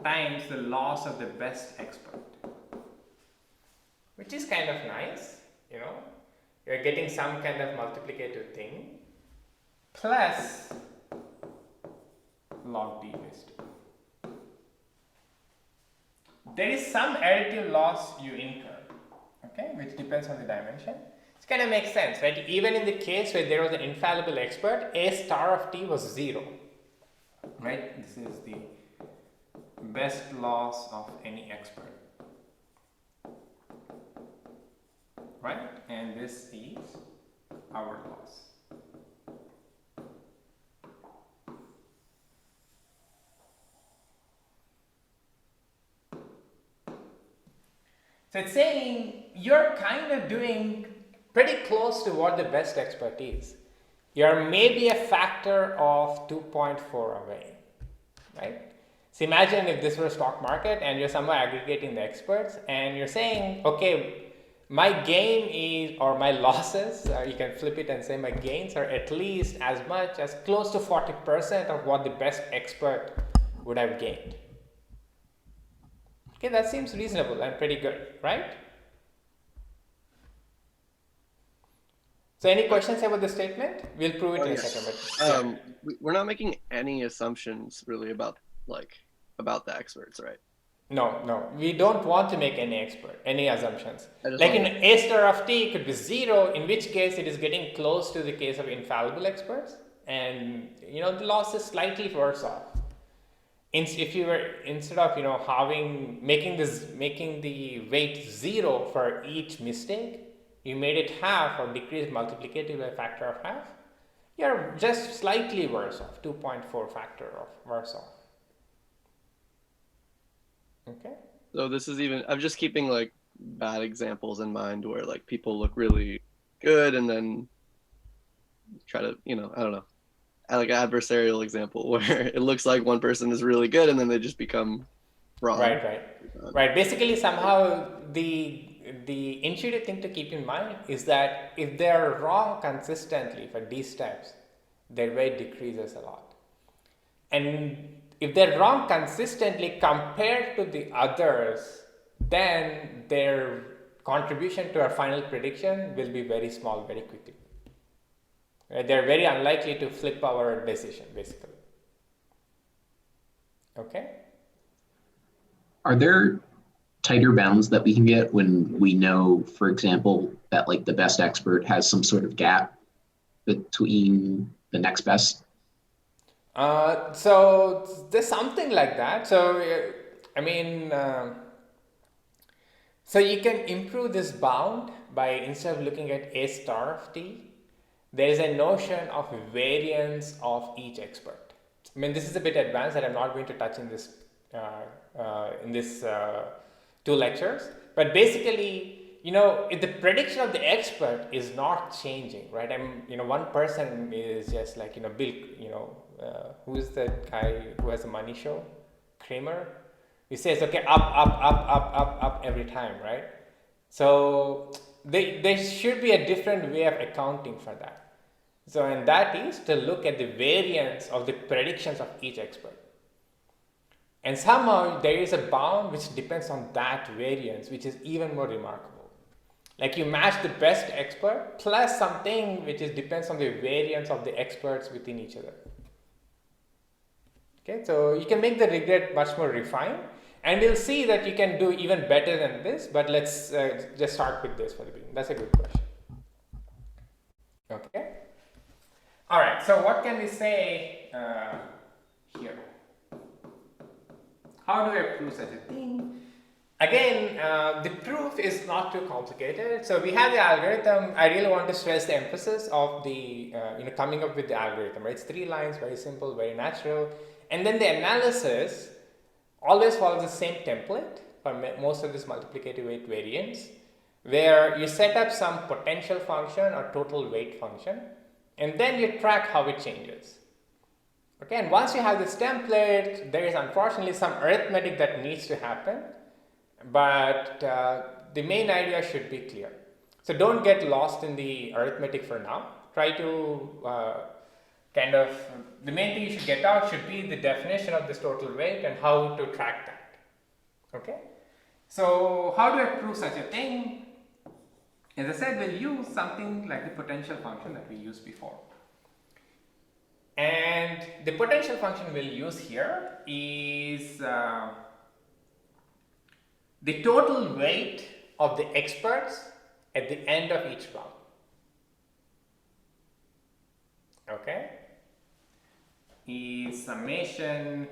times the loss of the best expert, which is kind of nice. You're getting some kind of multiplicative thing plus log d base 2. There is some additive loss you incur, okay, which depends on the dimension. It kind of makes sense, right? Even in the case where there was an infallible expert, a star of t was 0. Right? This is the best loss of any expert. Right? And this is our loss. So it's saying you're kind of doing pretty close to what the best expert is. You're maybe a factor of 2.4 away, right? So imagine if this were a stock market and you're somehow aggregating the experts and you're saying, okay, my gain is, or my losses, you can flip it and say my gains are at least as much as close to 40% of what the best expert would have gained. Okay, that seems reasonable and pretty good, right? So any questions about the statement? We'll prove it Oh, in a yeah. second. But We're not making any assumptions really about the experts, right? no, we don't want to make any assumptions. I just Like in want A star of t could be 0, in which case it is getting close to the case of infallible experts, and the loss is slightly worse off. If you were, instead of making the weight 0 for each mistake, you made it half or decreased multiplicative by a factor of half, you're just slightly worse off, 2.4 factor of worse off. Okay. So this is even, I'm just keeping like bad examples in mind where like people look really good and then try to, I don't know, like an adversarial example where it looks like one person is really good and then they just become wrong. Right. Basically, somehow the intuitive thing to keep in mind is that if they are wrong consistently for these steps, their weight decreases a lot. And if they're wrong consistently compared to the others, then their contribution to our final prediction will be very small very quickly. Right? They're very unlikely to flip our decision, basically. Okay? Are there tighter bounds that we can get when we know, for example, that like the best expert has some sort of gap between the next best? So there's something like that. So so you can improve this bound by, instead of looking at A star of t, there is a notion of variance of each expert. I mean, this is a bit advanced that I'm not going to touch in this two lectures. But basically, if the prediction of the expert is not changing, right? One person is just like, Bill, who's that guy who has a money show? Kramer. He says, okay, up every time, right? So there should be a different way of accounting for that. So, and that is to look at the variance of the predictions of each expert. And somehow there is a bound which depends on that variance, which is even more remarkable. Like you match the best expert plus something which depends on the variance of the experts within each other. Okay, so you can make the regret much more refined, and we'll see that you can do even better than this, but let's just start with this for the beginning. That's a good question. Okay. All right, so what can we say here? How do I prove such a thing? Again, the proof is not too complicated. So we have the algorithm. I really want to stress the emphasis of the coming up with the algorithm. Right? It's 3 lines, very simple, very natural. And then the analysis always follows the same template for most of this multiplicative weight variance, where you set up some potential function or total weight function, and then you track how it changes. Okay, and once you have this template, there is unfortunately some arithmetic that needs to happen, but the main idea should be clear. So don't get lost in the arithmetic for now. Try to the main thing you should get out should be the definition of this total weight and how to track that. Okay, so how do I prove such a thing? As I said, we'll use something like the potential function that we used before. And the potential function we'll use here is the total weight of the experts at the end of each round. Okay, is summation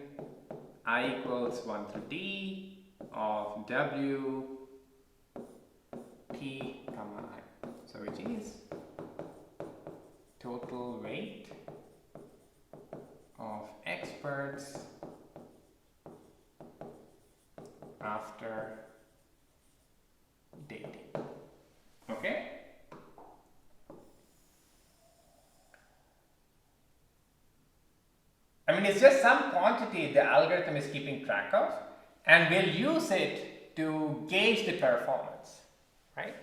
I equals 1 through d of w p comma I. So which is total weight of experts after dating. Okay? I mean, it's just some quantity the algorithm is keeping track of, and we'll use it to gauge the performance, right?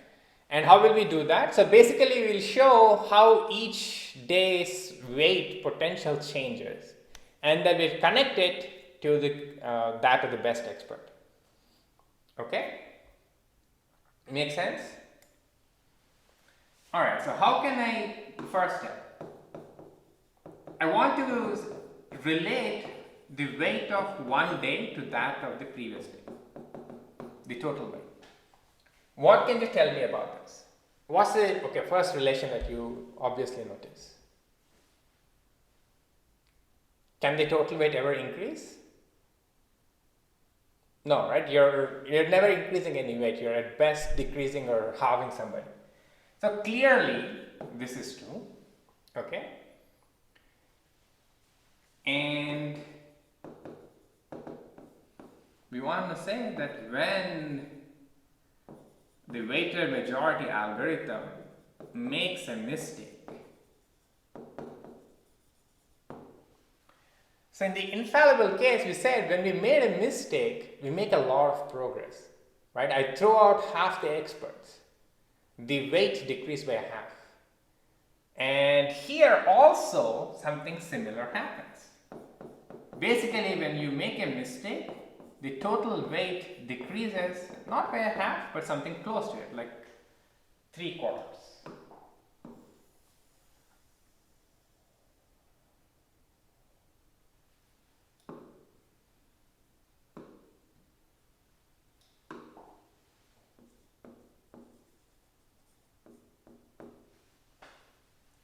And how will we do that? So basically, we'll show how each day's weight potential changes, and then we'll connect it to the that of the best expert. Okay? Make sense? All right, so how can I, first step, I want to relate the weight of one day to that of the previous day, the total weight. What can you tell me about this? What's the, okay, first relation that you obviously notice? Can the total weight ever increase? No, right? You're never increasing any weight. You're at best decreasing or halving somebody. So clearly, this is true. Okay? And we want to say that when the weighted majority algorithm makes a mistake, so in the infallible case, we said when we made a mistake, we make a lot of progress, right? I throw out half the experts. The weight decreased by half. And here also something similar happens. Basically, when you make a mistake, the total weight decreases not by a half, but something close to it, like 3/4.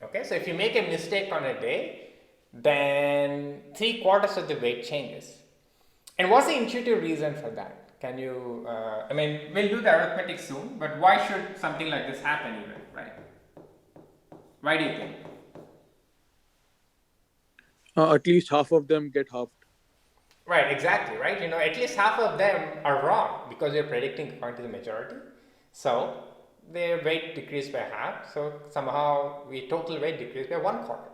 Okay, so if you make a mistake on a day, then 3/4 of the weight changes. And what's the intuitive reason for that? Can you, I mean, we'll do the arithmetic soon, but why should something like this happen even, right? Why do you think? At least half of them get halved. Right, exactly, right? You know, at least half of them are wrong because you're predicting according to the majority. So their weight decreased by half. So somehow the total weight decreased by 1/4.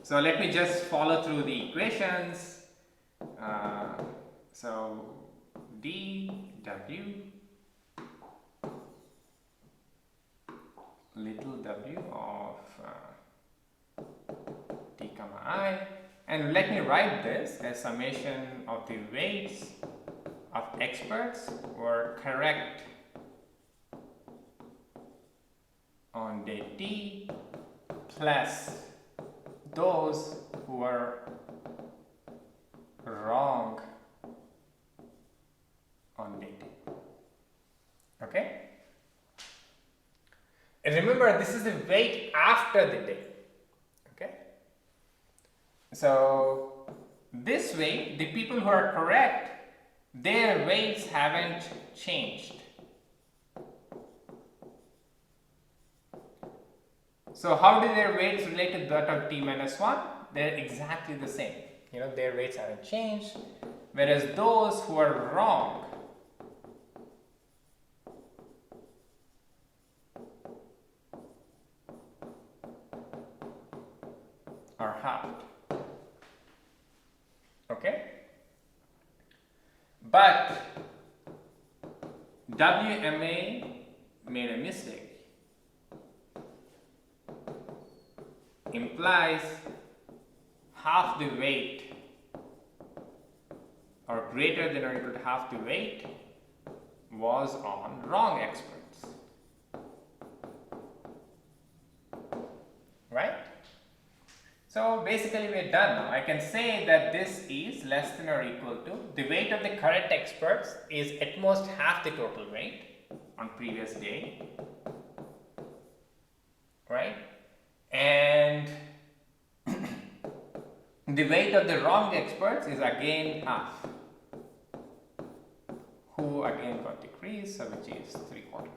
So let me just follow through the equations. So dw little w of t comma I, and let me write this as summation of the weights of experts were correct on day t plus those who were wrong on day t. Okay? And remember, this is the weight after the day. Okay? So this way, the people who are correct, their weights haven't changed. So how do their weights relate to that of t minus 1? They're exactly the same. You know, their weights haven't changed. Whereas those who are wrong are halved. Okay? But WMA made a mistake. Implies half the weight or greater than or equal to half the weight was on wrong experts. Right? So basically we're done now. I can say that this is less than or equal to the weight of the correct experts is at most half the total weight on previous day. Right? And the weight of the wrong experts is again half, who again got decreased, so which is 3/4.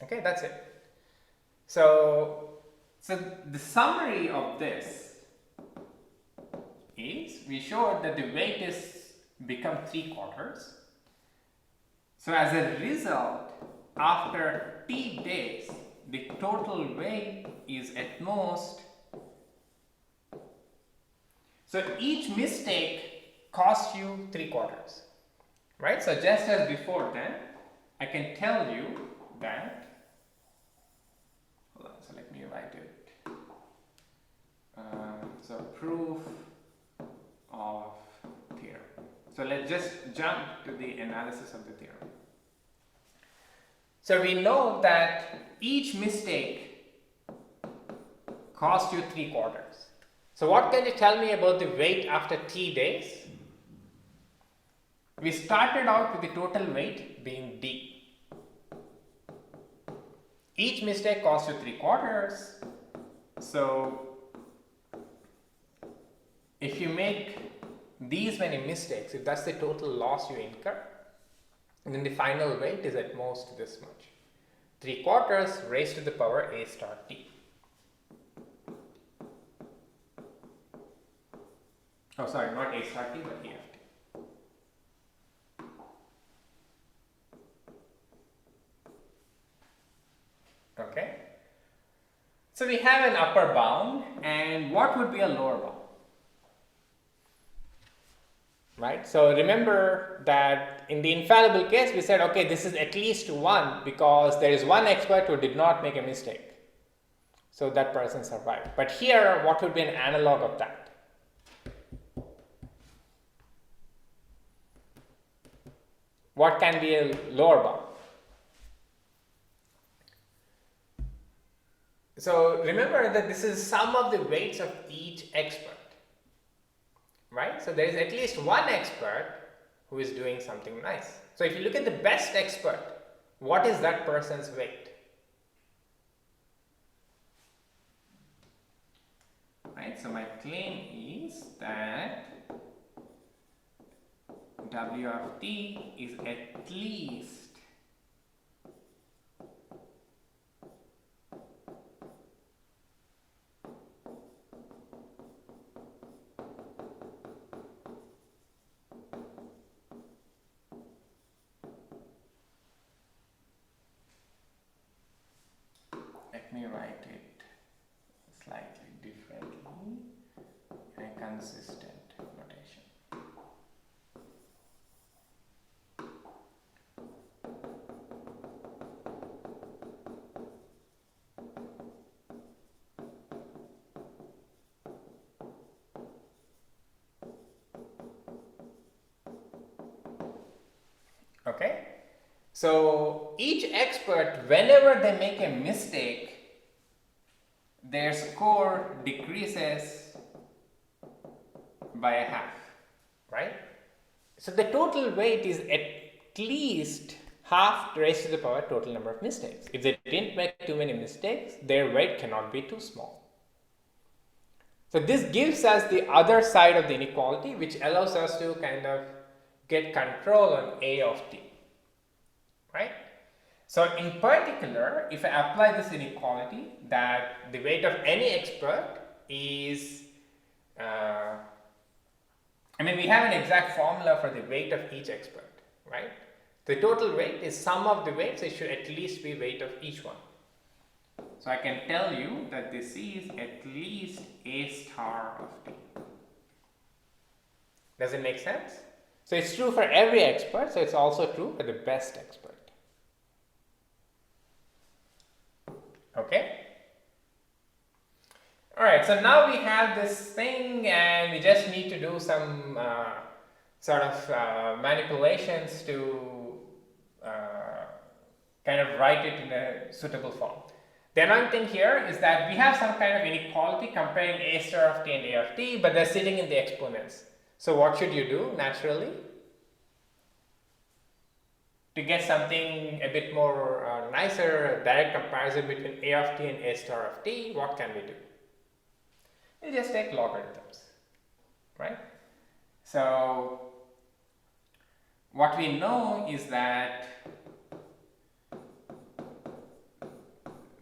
Okay, that's it. So the summary of this is we showed that the weight is become 3/4. So as a result, after t days, the total weight is at most. So each mistake costs you 3/4, right? So just as before then, I can tell you that, hold on, so let me write it. So proof of theorem. So let's just jump to the analysis of the theorem. So we know that each mistake cost you 3/4. So what can you tell me about the weight after t days? We started out with the total weight being d. Each mistake costs you 3/4. So if you make these many mistakes, if that's the total loss you incur, and then the final weight is at most this much. 3/4 raised to the power a star t. Oh, sorry, not a star t, but a of t. Okay. So we have an upper bound, and what would be a lower bound? Right? So remember that in the infallible case, we said, okay, this is at least 1 because there is one expert who did not make a mistake. So that person survived. But here, what would be an analog of that? What can be a lower bound? So remember that this is sum of the weights of each expert. Right? So there is at least one expert who is doing something nice. So if you look at the best expert, what is that person's weight? Right? So my claim is that W of t is at least let me write it slightly differently in a consistent notation. Okay, so each expert, whenever they make a mistake, their score decreases by a half, right? So the total weight is at least half raised to the power total number of mistakes. If they didn't make too many mistakes, their weight cannot be too small. So this gives us the other side of the inequality, which allows us to kind of get control on A of t, right? So in particular, if I apply this inequality that the weight of any expert is, we have an exact formula for the weight of each expert, right? The total weight is sum of the weights, it should at least be weight of each one. So I can tell you that this is at least A star of t. Does it make sense? So it's true for every expert, so it's also true for the best expert. Okay? Alright, so now we have this thing and we just need to do some manipulations to kind of write it in a suitable form. The annoying thing here is that we have some kind of inequality comparing A star of t and A of t, but they're sitting in the exponents. So what should you do naturally? To get something a bit more nicer, direct comparison between A of t and A star of t, what can we do? We just take logarithms, right? So what we know is that,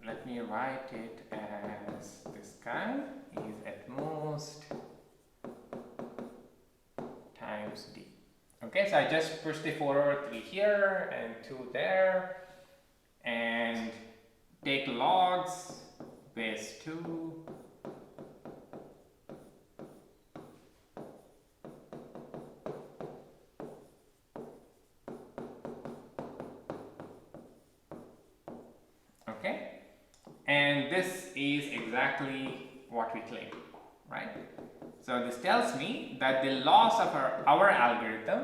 let me write it as this guy is at most times d. Okay, so I just push the 4/3 here and 2 there and take logs base 2 okay, and this is exactly what we claim, right? So this tells me that the loss of our algorithm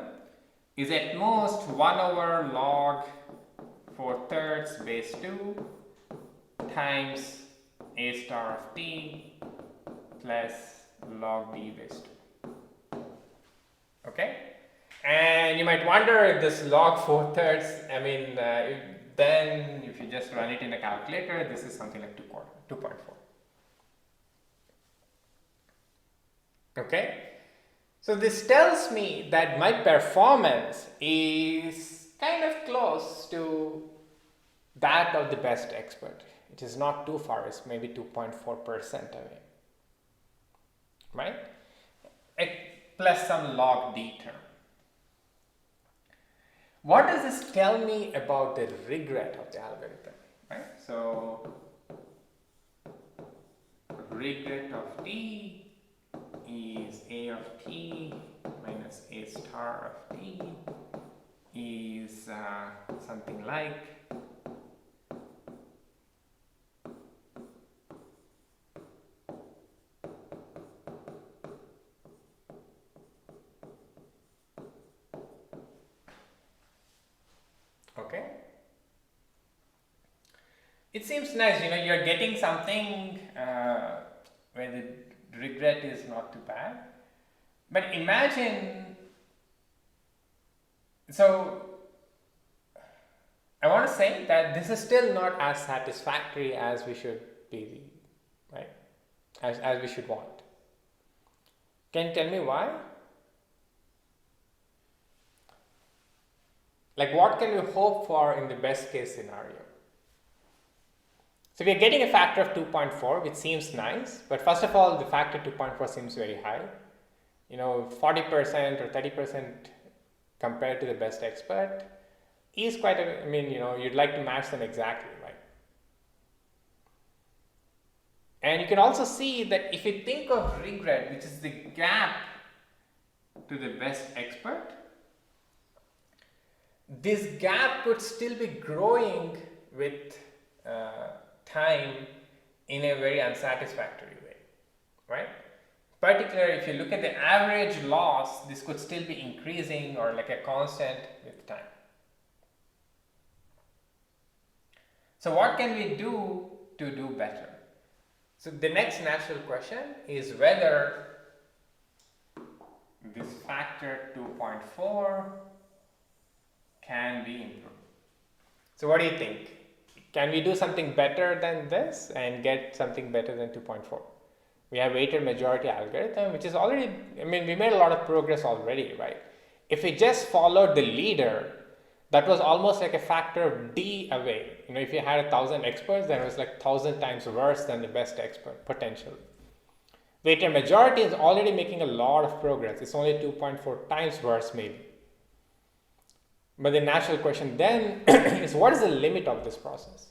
is at most 1/log 4/3 base 2 times a star of t plus log d base 2. Okay? And you might wonder if this log 4/3, I mean, then if you just run it in a calculator, this is something like 2.4. Okay? So this tells me that my performance is kind of close to that of the best expert. It is not too far, it's maybe 2.4% away. Right? Plus some log d term. What does this tell me about the regret of the algorithm? Right? So regret of t is a of t minus a star of t is something like okay. It seems nice, you know, you're getting something where the regret is not too bad. But imagine, so I want to say that this is still not as satisfactory as we should be, right? As we should want. Can you tell me why? Like, what can we hope for in the best case scenario? So we are getting a factor of 2.4, which seems nice, but first of all, the factor 2.4 seems very high. You know, 40% or 30% compared to the best expert is quite a, I mean, you know, you'd like to match them exactly, right? And you can also see that if you think of regret, which is the gap to the best expert, this gap could still be growing with time in a very unsatisfactory way, right? Particularly if you look at the average loss, this could still be increasing or like a constant with time. So what can we do to do better? So the next natural question is whether this factor 2.4 can be improved. So what do you think? Can we do something better than this and get something better than 2.4? We have weighted majority algorithm, which is already, I mean, we made a lot of progress already, right? If we just followed the leader, that was almost like a factor of d away. You know, if you had 1,000 experts, then it was like 1,000 times worse than the best expert, potentially. Weighted majority is already making a lot of progress. It's only 2.4 times worse, maybe. But the natural question then is, what is the limit of this process?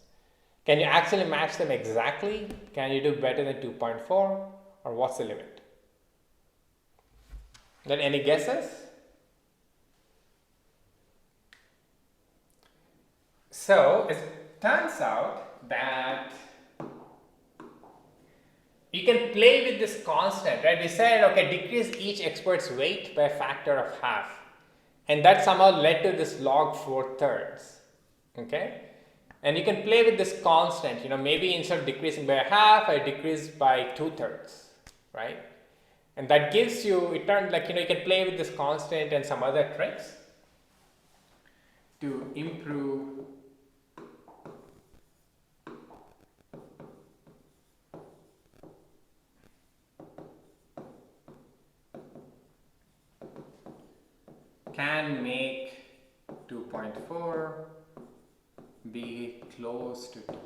Can you actually match them exactly? Can you do better than 2.4? Or what's the limit? Then any guesses? So it turns out that you can play with this constant, right? We said, okay, decrease each expert's weight by a factor of half. And that somehow led to this log 4/3, okay? And you can play with this constant, you know, maybe instead of decreasing by a half, I decrease by 2/3, right? And that gives you, it turns like, you know, you can play with this constant and some other tricks to improve can make 2.4 be close to 2.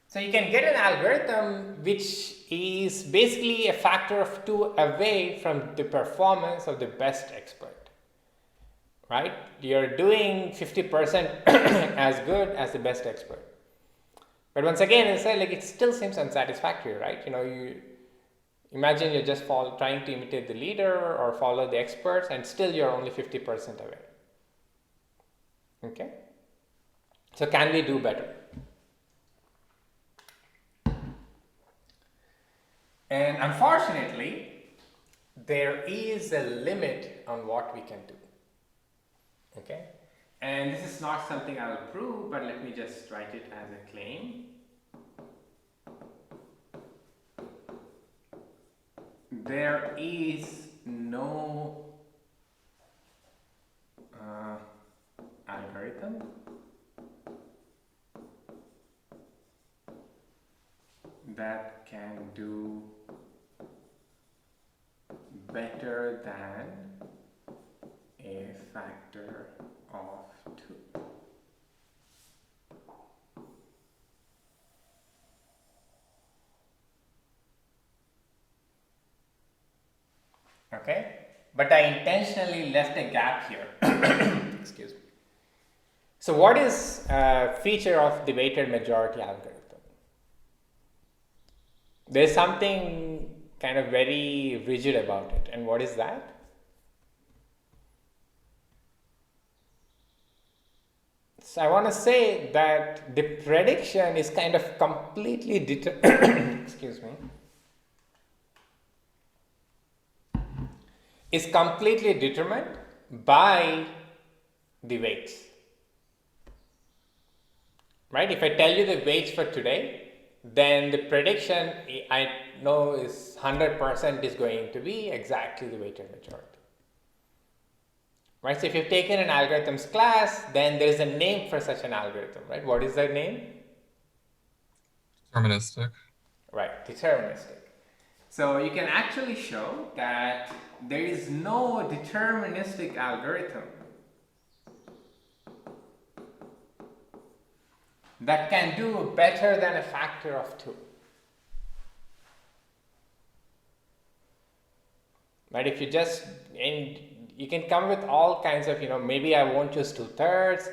So you can get an algorithm which is basically a factor of 2 away from the performance of the best expert, right? You're doing 50% as good as the best expert. But once again, it's like it still seems unsatisfactory, right? You know, you imagine you're just trying to imitate the leader or follow the experts, and still you're only 50% away. Okay? So can we do better? And unfortunately, there is a limit on what we can do. Okay? And this is not something I'll prove, but let me just write it as a claim. There is no algorithm that can do better than a factor of 2. Okay, but I intentionally left a gap here. Excuse me. So what is a feature of the weighted majority algorithm? There's something kind of very rigid about it. And what is that? So I want to say that the prediction is kind of completely excuse me, is completely determined by the weights. Right? If I tell you the weights for today, then the prediction I know is 100% is going to be exactly the weighted majority. Right? So if you've taken an algorithms class, then there is a name for such an algorithm, right? What is that name? Deterministic. Right, deterministic. So you can actually show that there is no deterministic algorithm that can do better than a factor of 2. Right? If you just, and you can come with all kinds of, maybe I won't use 2/3,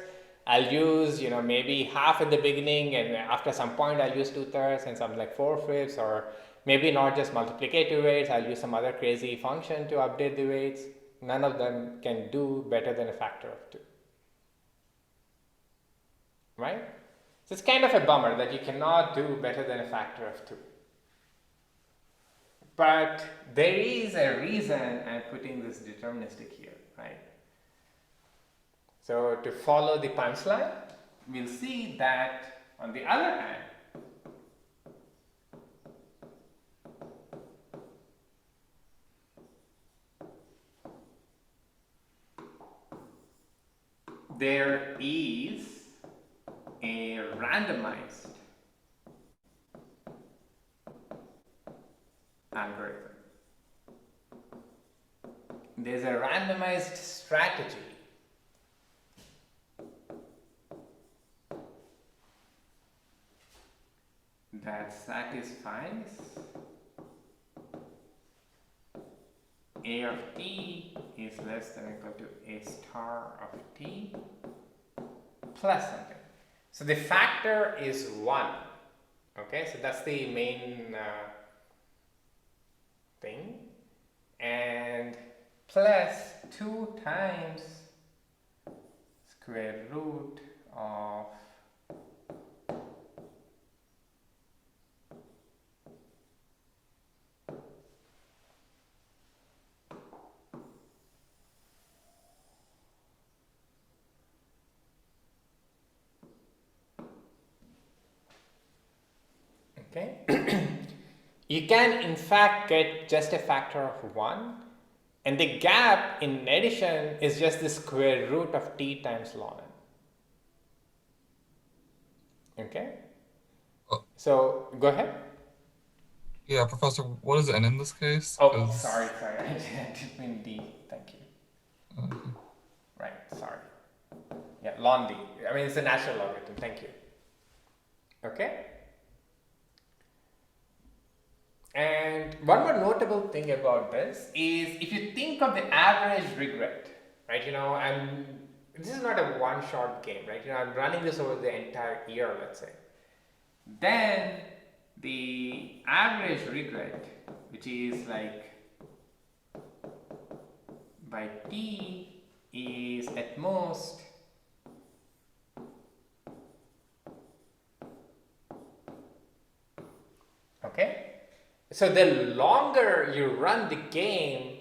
I'll use, maybe half at the beginning, and after some point I'll use 2/3 and something like 4/5, or maybe not just multiplicative weights, I'll use some other crazy function to update the weights. None of them can do better than a factor of 2. Right? So it's kind of a bummer that you cannot do better than a factor of 2. But there is a reason I'm putting this deterministic here, right? So to follow the punchline, we'll see that on the other hand, there is a randomized algorithm. There's a randomized strategy that satisfies A of t is less than or equal to A star of t plus something. So the factor is 1. Okay, so that's the main thing. And plus 2 times square root of okay. You can in fact get just a factor of 1, and the gap in addition is just the square root of t times ln n. Okay? So go ahead. Yeah, Professor, what is n in this case? Oh, 'Cause- sorry. I didn't mean d. Thank you. Okay. Right, sorry. Yeah, ln d. I mean, it's a natural logarithm. Thank you. Okay? And one more notable thing about this is if you think of the average regret, right? This is not a one-shot game, right? I'm running this over the entire year, let's say. Then the average regret, which is like by t, is at most okay. So the longer you run the game,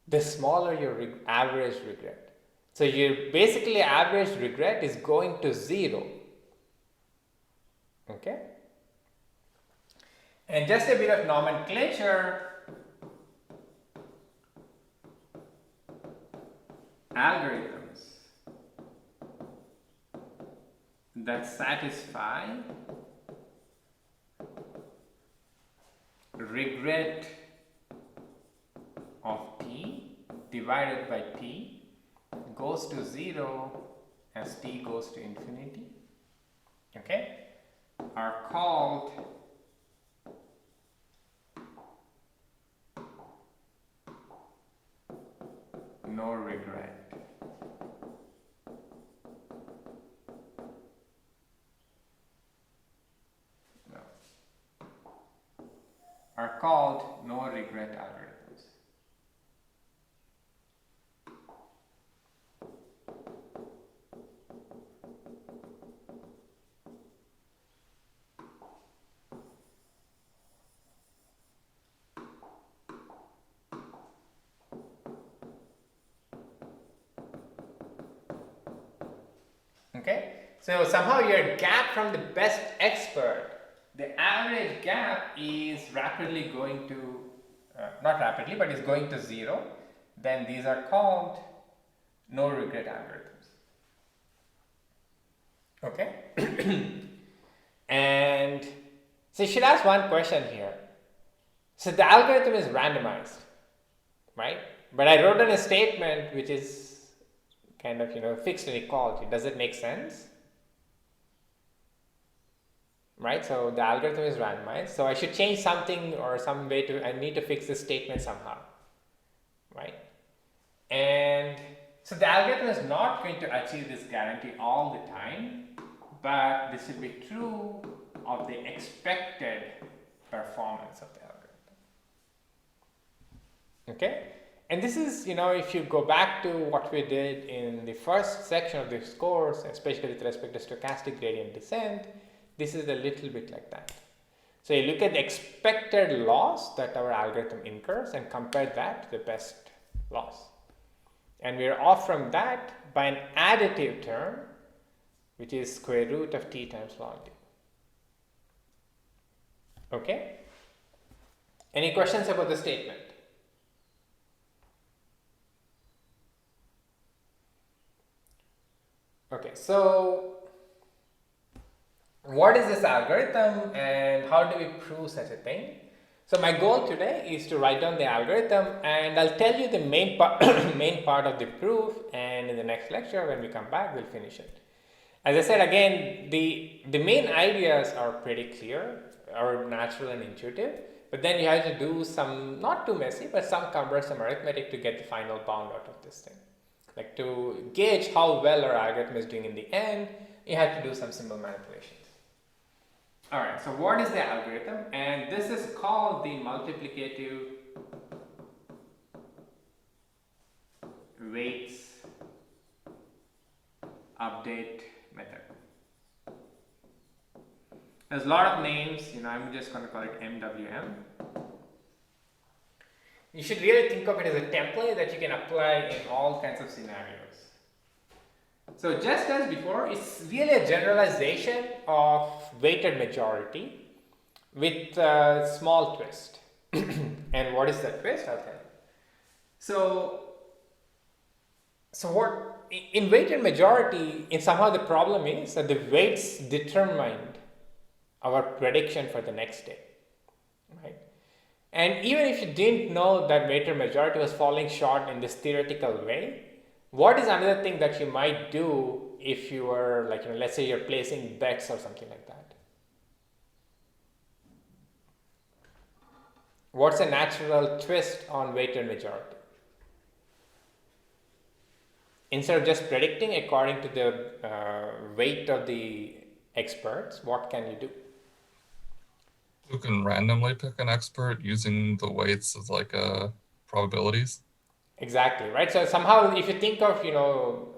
the smaller your average regret. So your basically average regret is going to 0. Okay? And just a bit of nomenclature, algorithms that satisfy regret of t divided by t goes to 0 as t goes to infinity, okay, are called no regret. No. Are called no regret algorithms. Okay, so somehow your gap from the best expert, the average gap is rapidly going to, not rapidly, but is going to 0. Then these are called no regret algorithms. Okay, and so you should ask one question here. So the algorithm is randomized, right? But I wrote in a statement which is kind of, fixed inequality. Does it make sense? Right? So the algorithm is randomized. So I should change something or some way I need to fix this statement somehow, right? And so the algorithm is not going to achieve this guarantee all the time, but this will be true of the expected performance of the algorithm. Okay? And this is, if you go back to what we did in the first section of this course, especially with respect to stochastic gradient descent, this is a little bit like that. So you look at the expected loss that our algorithm incurs and compare that to the best loss. And we are off from that by an additive term, which is square root of t times log d. Okay? Any questions about the statement? Okay, so what is this algorithm and how do we prove such a thing? So my goal today is to write down the algorithm, and I'll tell you the main part of the proof, and in the next lecture when we come back we'll finish it. As I said again, the main ideas are pretty clear or natural and intuitive, but then you have to do some, not too messy, but some cumbersome arithmetic to get the final bound out of this thing. Like to gauge how well our algorithm is doing in the end, you have to do some symbol manipulations. Alright, so what is the algorithm? And this is called the multiplicative weights update method. There's a lot of names, I'm just going to call it MWM. You should really think of it as a template that you can apply in all kinds of scenarios. So just as before, it's really a generalization of weighted majority with a small twist. And what is that twist? I'll tell you. So what in weighted majority, somehow the problem is that the weights determined our prediction for the next day, right? And even if you didn't know that weighted majority was falling short in this theoretical way, what is another thing that you might do if you were let's say you're placing bets or something like that? What's a natural twist on weighted majority? Instead of just predicting according to the weight of the experts, what can you do? You can randomly pick an expert using the weights as probabilities. Exactly, right? So somehow if you think of,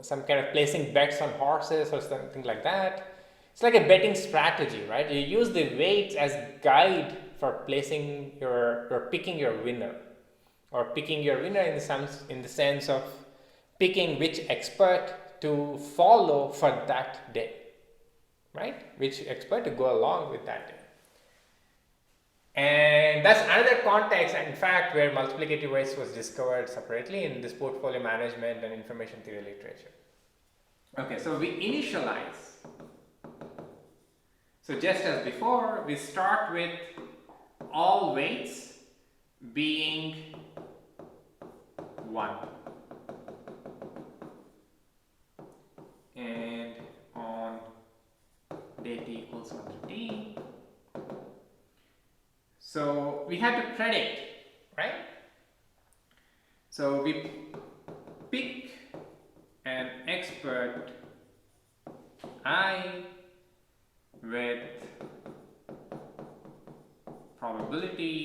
some kind of placing bets on horses or something like that, it's like a betting strategy, right? You use the weights as guide for placing picking your winner, or picking your winner in the sense of picking which expert to follow for that day, right? Which expert to go along with that day. And that's another context, in fact, where multiplicative weights was discovered separately in this portfolio management and information theory literature. Okay, so we initialize. So just as before, we start with all weights being 1. And on day t equals 1 to t. So we had to predict, right? So we pick an expert I with probability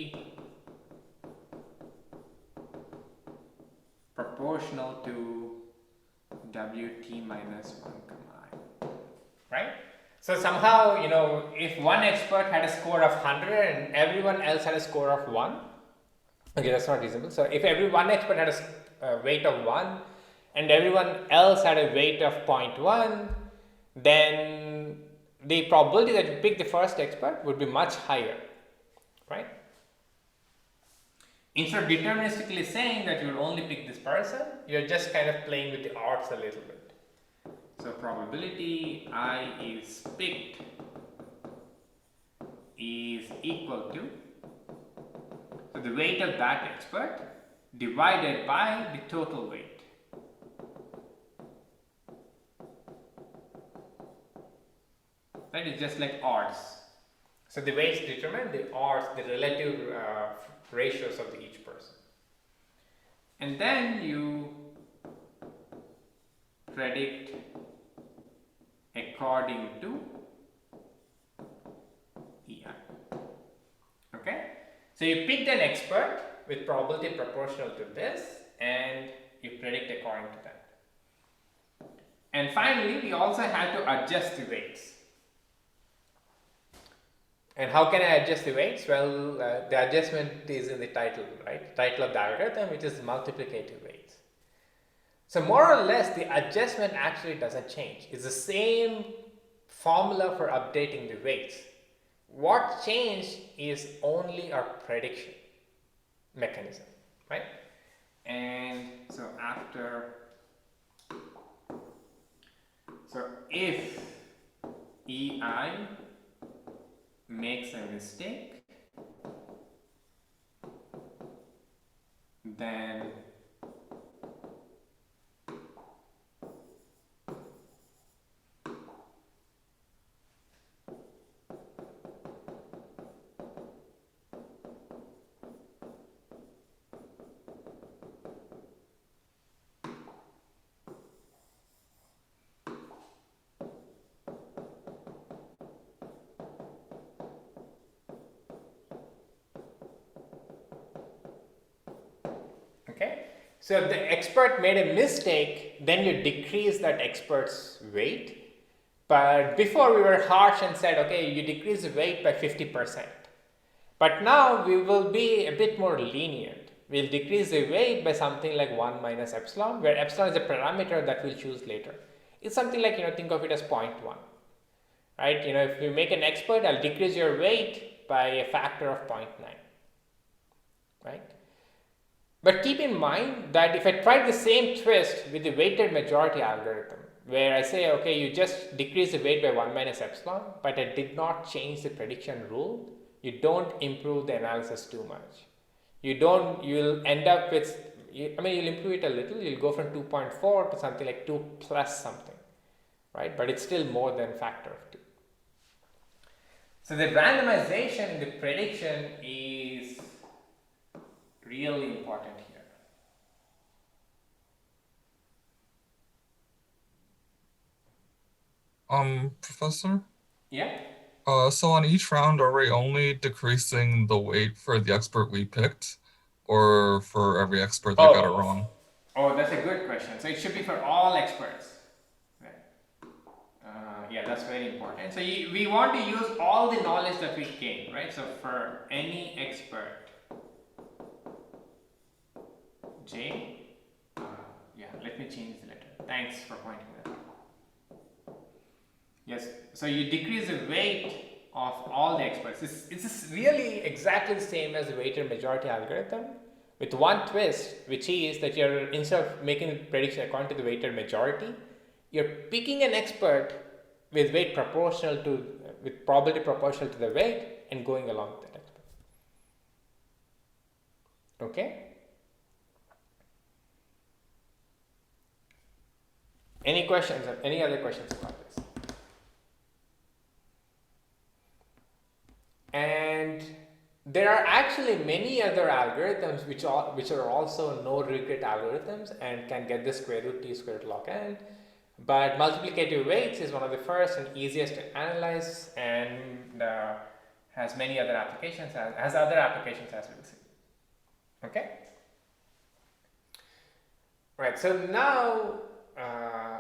proportional to Wt minus 1 comma I, right? So somehow, if one expert had a score of 100 and everyone else had a score of 1, okay, that's not reasonable. So if one expert had a weight of 1 and everyone else had a weight of 0.1, then the probability that you pick the first expert would be much higher, right? Instead of deterministically saying that you will only pick this person, you're just kind of playing with the odds a little bit. So probability I is picked is equal to, so the weight of that expert divided by the total weight. That is just like odds. So the weights determine the odds, the relative ratios of each person. And then you predict according to EI. Okay? So you picked an expert with probability proportional to this and you predict according to that. And finally, we also have to adjust the weights. And how can I adjust the weights? Well, the adjustment is in the title, right? Title of the algorithm, which is multiplicative weights. So more or less, the adjustment actually doesn't change. It's the same formula for updating the weights. What changed is only our prediction mechanism, right? And so if EI makes a mistake, then okay. So if the expert made a mistake, then you decrease that expert's weight. But before we were harsh and said, okay, you decrease the weight by 50%. But now we will be a bit more lenient. We'll decrease the weight by something like 1 minus epsilon, where epsilon is a parameter that we'll choose later. It's something like, think of it as 0.1. Right? If you make an expert, I'll decrease your weight by a factor of 0.9. Right? But keep in mind that if I tried the same twist with the weighted majority algorithm, where I say, okay, you just decrease the weight by 1 minus epsilon, but I did not change the prediction rule, you don't improve the analysis too much. You'll end up with, you'll improve it a little, you'll go from 2.4 to something like 2 plus something, right? But it's still more than factor of 2. So the randomization in the prediction is really important here. Professor? Yeah? So on each round, are we only decreasing the weight for the expert we picked, or for every expert that got it wrong? Oh, that's a good question. So it should be for all experts. Right. Yeah, that's very important. So we want to use all the knowledge that we gain, right? So for any expert, J, yeah, let me change the letter. Thanks for pointing that out. Yes, so you decrease the weight of all the experts. It's really exactly the same as the weighted majority algorithm, with one twist, which is that you're, instead of making the prediction according to the weighted majority, you're picking an expert with weight proportional to, with probability proportional to the weight, and going along with that expert. Okay? Any questions or any other questions about this? And there are actually many other algorithms which are also no regret algorithms and can get the square root t square root log n. But multiplicative weights is one of the first and easiest to analyze, and has many other applications, has other applications as we'll see. Okay? Right, so now,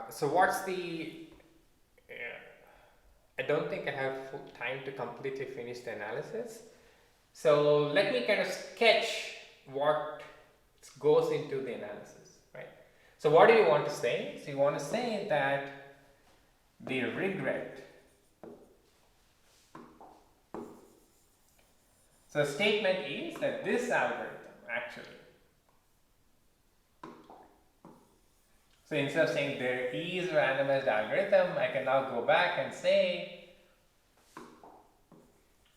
so what's the, I don't think I have full time to completely finish the analysis. So let me kind of sketch what goes into the analysis, right? So what do you want to say? So you want to say that the regret, so the statement is that this algorithm actually, so instead of saying there is a randomized algorithm, I can now go back and say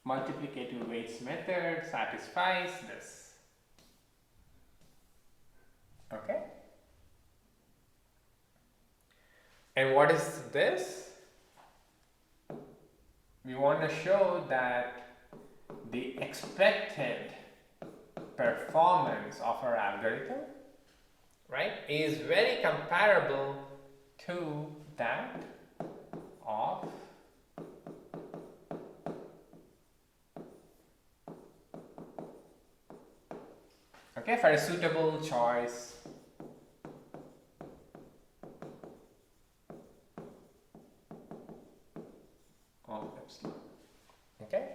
multiplicative weights method satisfies this. Okay? And what is this? We want to show that the expected performance of our algorithm, right, is very comparable to that of for a suitable choice of epsilon. Okay,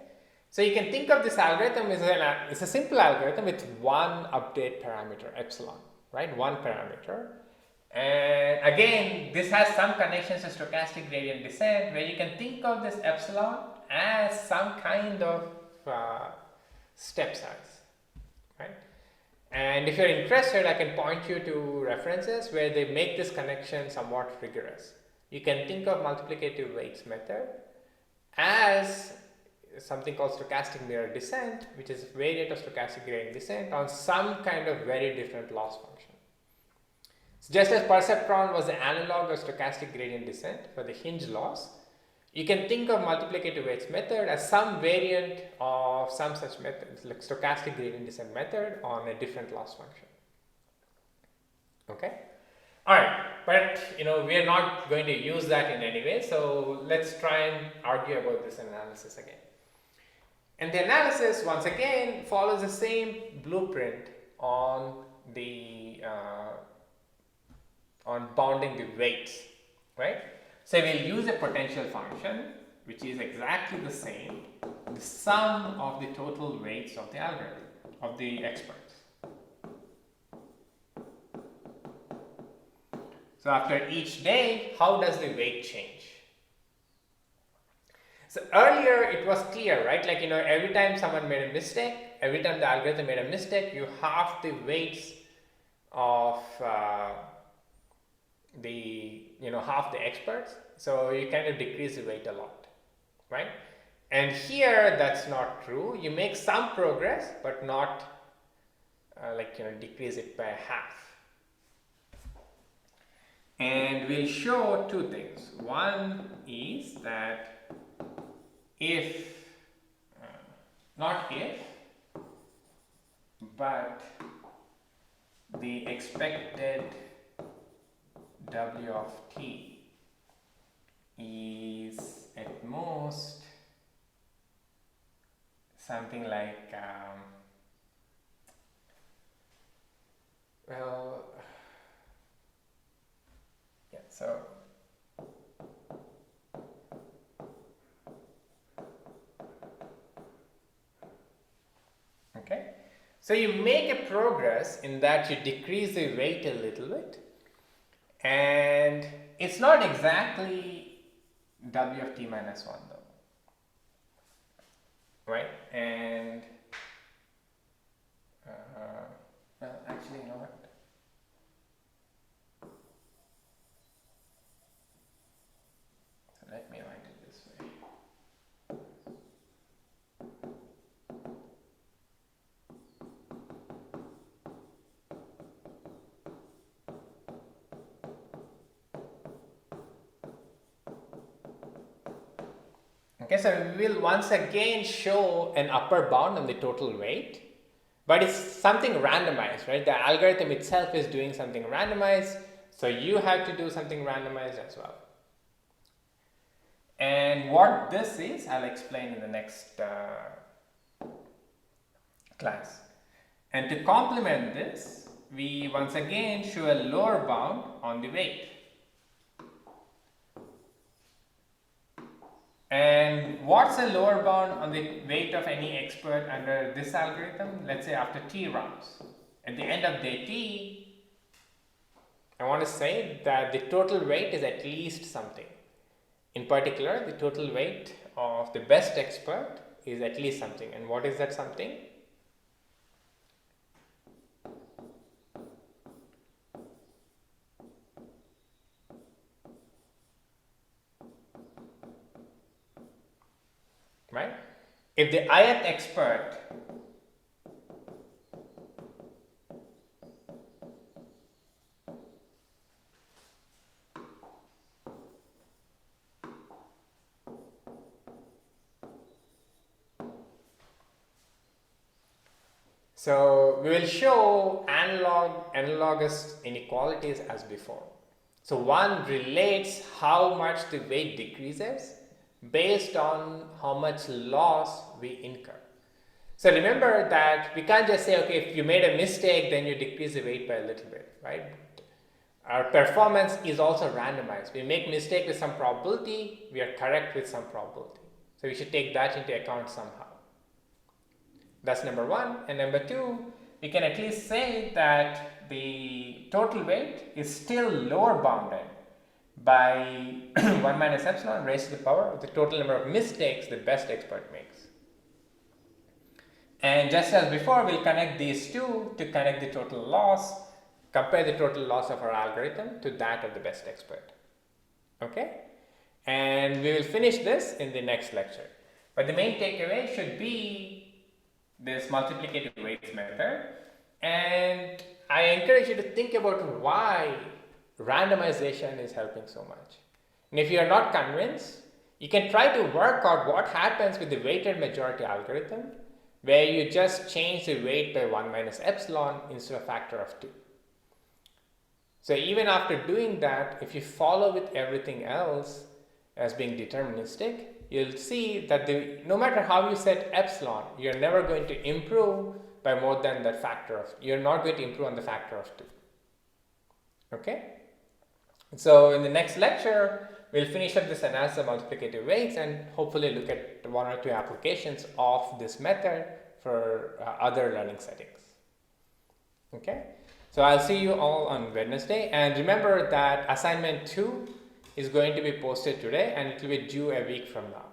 so you can think of this algorithm as it's a simple algorithm with one update parameter epsilon, right? One parameter. And again, this has some connections to stochastic gradient descent, where you can think of this epsilon as some kind of step size, right? And if you're interested, I can point you to references where they make this connection somewhat rigorous. You can think of multiplicative weights method as something called stochastic mirror descent, which is a variant of stochastic gradient descent on some kind of very different loss function. So just as perceptron was the analog of stochastic gradient descent for the hinge loss, you can think of multiplicative weights method as some variant of some such methods, like stochastic gradient descent method on a different loss function. Okay? Alright, but we are not going to use that in any way, so let's try and argue about this analysis again. And the analysis, once again, follows the same blueprint on the on bounding the weights, right? So we'll use a potential function which is exactly the same, the sum of the total weights of the algorithm, of the experts. So after each day, how does the weight change? So earlier it was clear, right? Like, every time someone made a mistake, every time the algorithm made a mistake, you halve the weights of half the experts. So you kind of decrease the weight a lot, right? And here that's not true. You make some progress, but not decrease it by half. And we'll show two things. One is that if, not if, but the expected W of t is at most something like, so okay, so you make a progress in that you decrease the weight a little bit, And it's not exactly W of t minus 1 though, right? And well, actually, you know what? So let me write it this way. Okay, so we will once again show an upper bound on the total weight, but it's something randomized, right? The algorithm itself is doing something randomized, so you have to do something randomized as well. And what this is, I'll explain in the next class. And to complement this, we once again show a lower bound on the weight. And what's a lower bound on the weight of any expert under this algorithm? Let's say after t rounds. At the end of day t, I want to say that the total weight is at least something. In particular, the total weight of the best expert is at least something. And what is that something? Right? If the ith expert so we will show analogous inequalities as before. So one relates how much the weight decreases based on how much loss we incur. So remember that we can't just say, okay, if you made a mistake, then you decrease the weight by a little bit, right? Our performance is also randomized. We make mistake with some probability, we are correct with some probability. So we should take that into account somehow. That's number one. And number two, we can at least say that the total weight is still lower bounded by 1 minus epsilon raised to the power of the total number of mistakes the best expert makes. And just as before, we'll connect these two to connect the total loss, compare the total loss of our algorithm to that of the best expert. Okay? And we will finish this in the next lecture. But the main takeaway should be this multiplicative weights method. And I encourage you to think about why randomization is helping so much. And if you are not convinced, you can try to work out what happens with the weighted majority algorithm, where you just change the weight by 1 minus epsilon instead of a factor of 2. So even after doing that, if you follow with everything else as being deterministic, you'll see that no matter how you set epsilon, you're never going to improve by more than that factor of, you're not going to improve on the factor of 2. Okay? So in the next lecture, we'll finish up this analysis of multiplicative weights and hopefully look at 1 or 2 applications of this method for other learning settings. Okay? So I'll see you all on Wednesday, and remember that assignment 2 is going to be posted today and it will be due a week from now.